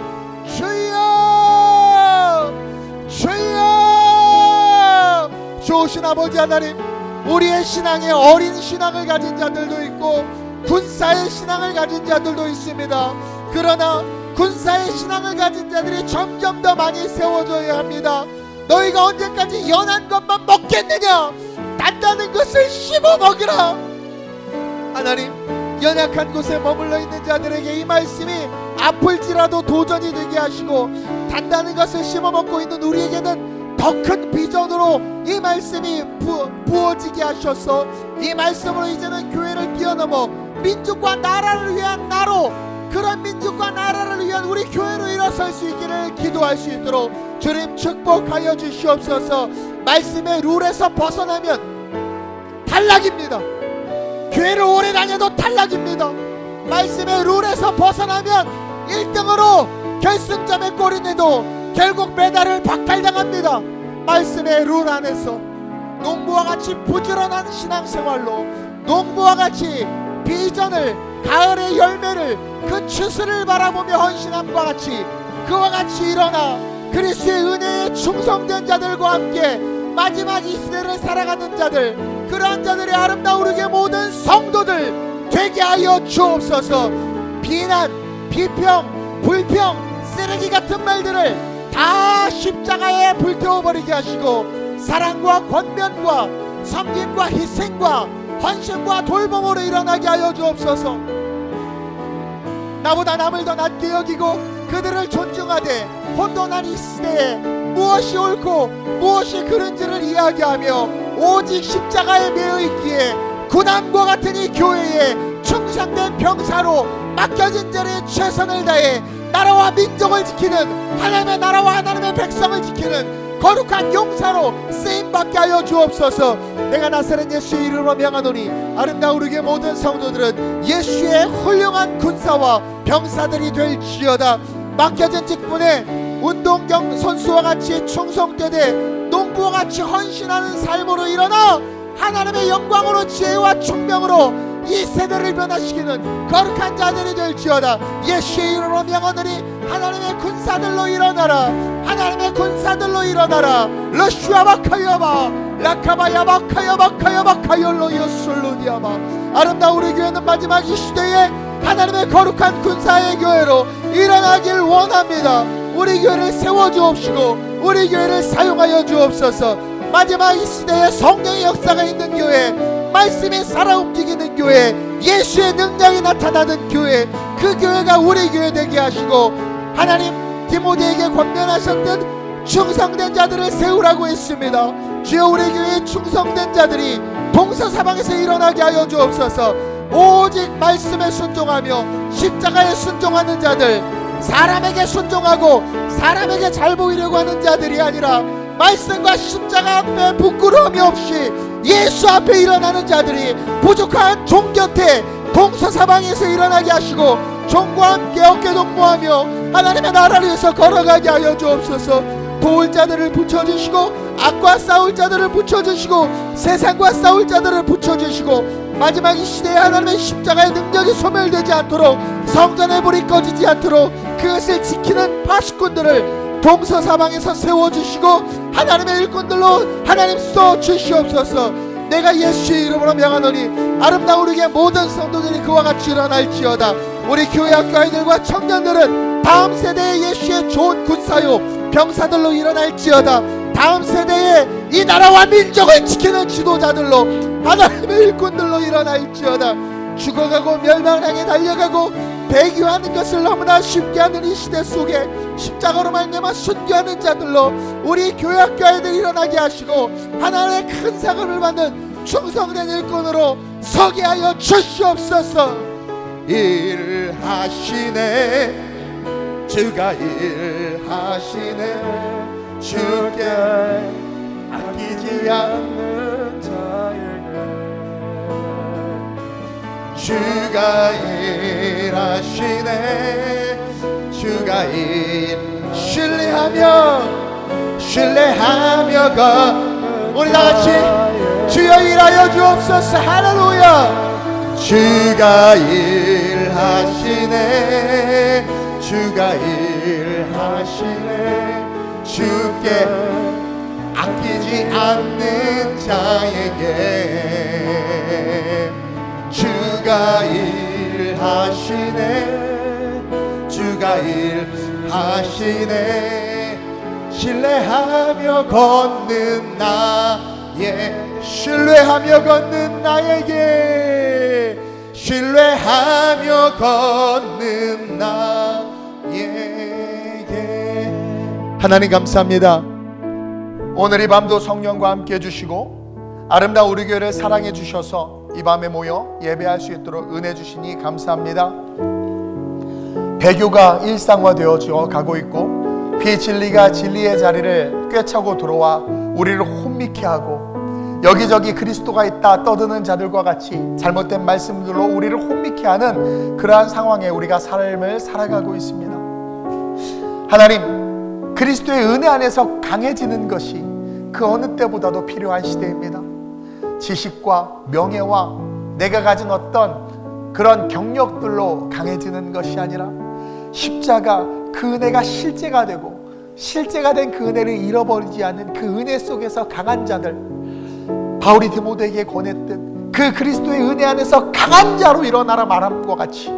주여 주여. 좋으신 아버지 하나님, 우리의 신앙에 어린 신앙을 가진 자들도 있고 군사의 신앙을 가진 자들도 있습니다. 그러나 군사의 신앙을 가진 자들이 점점 더 많이 세워져야 합니다. 너희가 언제까지 연한 것만 먹겠느냐? 단단한 것을 씹어 먹으라. 하나님, 연약한 곳에 머물러 있는 자들에게 이 말씀이 아플지라도 도전이 되게 하시고, 단단한 것을 씹어 먹고 있는 우리에게는 더 큰 비전으로 이 말씀이 부어지게 하셔서 이 말씀으로 이제는 교회를 뛰어넘어 민족과 나라를 위한 나로, 그런 민족과 나라를 위한 우리 교회로 일어설 수 있기를 기도할 수 있도록 주님 축복하여 주시옵소서. 말씀의 룰에서 벗어나면 탈락입니다. 교회를 오래 다녀도 탈락입니다. 말씀의 룰에서 벗어나면 1등으로 결승점에 골인해도 결국 메달을 박탈당합니다. 말씀의 룰 안에서 농부와 같이 부지런한 신앙생활로, 농부와 같이 비전을, 가을의 열매를, 그 추수를 바라보며 헌신함과 같이, 그와 같이 일어나 그리스도의 은혜에 충성된 자들과 함께 마지막 이 시대를 살아가는 자들, 그러한 자들의 아름다우르게 모든 성도들 되게 하여 주옵소서. 비난, 비평, 불평, 쓰레기 같은 말들을 다 십자가에 불태워버리게 하시고, 사랑과 권면과 섬김과 희생과 헌신과 돌봄으로 일어나게 하여 주옵소서. 나보다 남을 더 낮게 여기고 그들을 존중하되 혼돈한 이 시대에 무엇이 옳고 무엇이 그른지를 이야기하며 오직 십자가에 매여있기에 군함과 같은 이 교회에 충성된 병사로 맡겨진 자리에 최선을 다해 나라와 민족을 지키는, 하나님의 나라와 하나님의 백성을 지키는 거룩한 용사로 쓰임받게 하여 주옵소서. 내가 나사렛 예수의 이름으로 명하노니 아름다우르게 모든 성도들은 예수의 훌륭한 군사와 병사들이 될지어다. 맡겨진 직분에 운동경 선수와 같이 충성되되 농부와 같이 헌신하는 삶으로 일어나 하나님의 영광으로, 지혜와 총명으로 이 세대를 변화시키는 거룩한 자들이 될지어다. 예수의 이름으로 명하노니 하나님의 군사들로 일어나라. 하나님의 군사들로 일어나라. 러슈아바카야바 라카바야바카야바카야바카열로 요술로디아바. 아름다운 우리 교회는 마지막 이 시대에 하나님의 거룩한 군사의 교회로 일어나길 원합니다. 우리 교회를 세워주옵시고 우리 교회를 사용하여 주옵소서. 마지막 이 시대에 성령의 역사가 있는 교회, 말씀이 살아 움직이는 교회, 예수의 능력이 나타나는 교회, 그 교회가 우리 교회 되게 하시고, 하나님 디모데에게 권면하셨던 충성된 자들을 세우라고 했습니다. 주여, 우리 교회에 충성된 자들이 동서사방에서 일어나게 하여 주옵소서. 오직 말씀에 순종하며 십자가에 순종하는 자들, 사람에게 순종하고 사람에게 잘 보이려고 하는 자들이 아니라 말씀과 십자가 앞에 부끄러움이 없이 예수 앞에 일어나는 자들이 부족한 종 곁에 동서사방에서 일어나게 하시고 종과 함께 어깨동무하며 하나님의 나라를 위해서 걸어가게 하여 주옵소서. 도울 자들을 붙여주시고 악과 싸울 자들을 붙여주시고 세상과 싸울 자들을 붙여주시고 마지막 이 시대에 하나님의 십자가의 능력이 소멸되지 않도록 성전의 불이 꺼지지 않도록 그것을 지키는 파수꾼들을 동서사방에서 세워주시고 하나님의 일꾼들로 하나님 써주시옵소서. 내가 예수의 이름으로 명하노니 아름다운 우리의 모든 성도들이 그와 같이 일어날지어다. 우리 교회 학교 아이들과 청년들은 다음 세대의 예수의 좋은 군사요 병사들로 일어날지어다. 다음 세대에 이 나라와 민족을 지키는 지도자들로 하나님의 일꾼들로 일어날지어다. 죽어가고 멸망을 달려가고 배교하는 것을 너무나 쉽게 하는 이 시대 속에 십자가로 말미암아 순교하는 자들로 우리 교회 학교 아이들 일어나게 하시고 하나님의 큰 상급을 받는 충성된 일꾼으로 서게 하여 주시옵소서. 일하시네 주가 일하시네 주께 아끼지 않는 자에게 주가 일하시네 주가 신뢰하며 우리 다같이 주여 일하여 주옵소서. 할렐루야. 주가 일하시네 주가 일하시네 주께 아끼지 않는 자에게 주가 일하시네 주가 일하시네 신뢰하며 걷는 나에게 신뢰하며 걷는 나에게 하나님 감사합니다. 오늘 이 밤도 성령과 함께 해주시고 아름다운 우리 교회를 사랑해 주셔서 이 밤에 모여 예배할 수 있도록 은혜 주시니 감사합니다. 배교가 일상화되어져 가고 있고 비진리가 진리의 자리를 꿰차고 들어와 우리를 혼미케 하고 여기저기 그리스도가 있다 떠드는 자들과 같이 잘못된 말씀들로 우리를 혼미케 하는 그러한 상황에 우리가 삶을 살아가고 있습니다. 하나님, 그리스도의 은혜 안에서 강해지는 것이 그 어느 때보다도 필요한 시대입니다. 지식과 명예와 내가 가진 어떤 그런 경력들로 강해지는 것이 아니라 십자가 그 은혜가 실제가 되고 실제가 된 그 은혜를 잃어버리지 않는 그 은혜 속에서 강한 자들, 바울이 디모데에게 권했던 그 그리스도의 은혜 안에서 강한 자로 일어나라 말함과 같이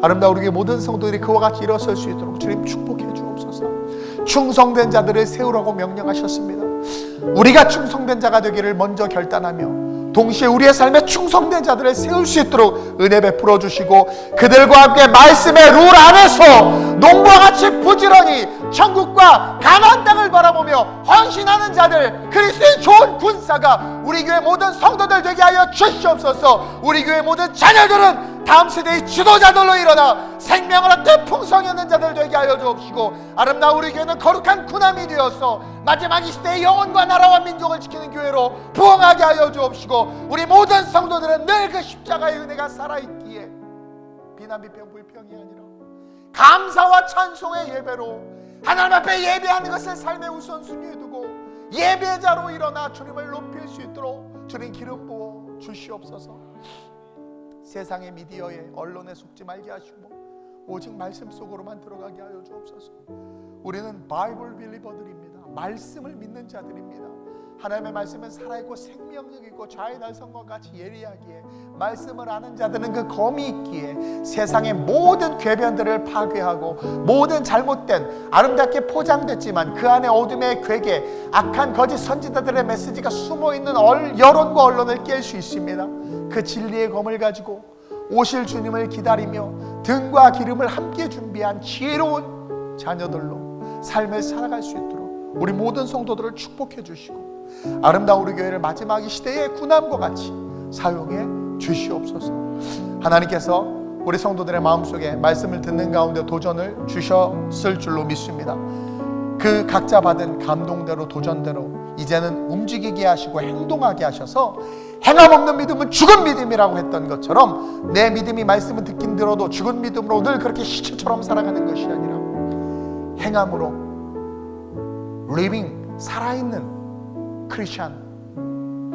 아름다운 우리의 모든 성도들이 그와 같이 일어설 수 있도록 주님 축복해 주옵소서. 충성된 자들을 세우라고 명령하셨습니다. 우리가 충성된 자가 되기를 먼저 결단하며 동시에 우리의 삶에 충성된 자들을 세울 수 있도록 은혜 베풀어 주시고 그들과 함께 말씀의 룰 안에서 농부와 같이 부지런히 천국과 가나안 땅을 바라보며 헌신하는 자들, 그리스도의 좋은 군사가 우리 교회 모든 성도들 되게 하여 주시옵소서. 우리 교회 모든 자녀들은 다음 세대의 지도자들로 일어나 생명을 얻되 풍성히 있는 자들 되게 하여 주옵시고 아름다운 우리 교회는 거룩한 군함이 되어서 마지막 이 시대의 영혼과 나라와 민족을 지키는 교회로 부흥하게 하여 주옵시고 우리 모든 성도들은 늘 그 십자가의 은혜가 살아있기에 비난 비평 불평이 아니라 감사와 찬송의 예배로 하나님 앞에 예배하는 것을 삶의 우선순위에 두고 예배자로 일어나 주님을 높일 수 있도록 주님 기름 부어 주시옵소서. 세상의 미디어에 언론에 속지 말게 하시고 오직 말씀 속으로만 들어가게 하여 주옵소서. 우리는 바이블 빌리버들입니다. 말씀을 믿는 자들입니다. 하나님의 말씀은 살아있고 생명력 있고 좌의 날성과 같이 예리하기에 말씀을 아는 자들은 그 검이 있기에 세상의 모든 궤변들을 파괴하고 모든 잘못된 아름답게 포장됐지만 그 안에 어둠의 괴계 악한 거짓 선지자들의 메시지가 숨어있는 여론과 언론을 깰 수 있습니다. 그 진리의 검을 가지고 오실 주님을 기다리며 등과 기름을 함께 준비한 지혜로운 자녀들로 삶을 살아갈 수 있도록 우리 모든 성도들을 축복해 주시고 아름다운 우리 교회를 마지막 이 시대의 군함과 같이 사용해 주시옵소서. 하나님께서 우리 성도들의 마음속에 말씀을 듣는 가운데 도전을 주셨을 줄로 믿습니다. 그 각자 받은 감동대로 도전대로 이제는 움직이게 하시고 행동하게 하셔서 행함 없는 믿음은 죽은 믿음이라고 했던 것처럼 내 믿음이 말씀을 듣긴 들어도 죽은 믿음으로 늘 그렇게 시체처럼 살아가는 것이 아니라 행함으로 living 살아있는 크리스찬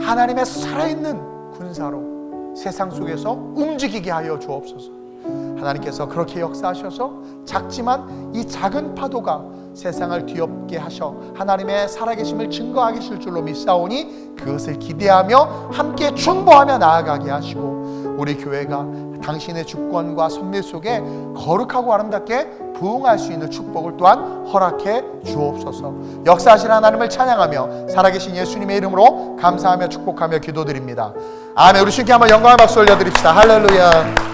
하나님의 살아있는 군사로 세상 속에서 움직이게 하여 주옵소서. 하나님께서 그렇게 역사하셔서 작지만 이 작은 파도가 세상을 뒤엎게 하셔 하나님의 살아계심을 증거하게 하실 줄로 믿사오니 그것을 기대하며 함께 충보하며 나아가게 하시고 우리 교회가 당신의 주권과 섭리 속에 거룩하고 아름답게 부응할 수 있는 축복을 또한 허락해 주옵소서. 역사하신 하나님을 찬양하며 살아계신 예수님의 이름으로 감사하며 축복하며 기도드립니다. 아멘. 우리 주님께 한번 영광의 박수 올려드립시다. 할렐루야.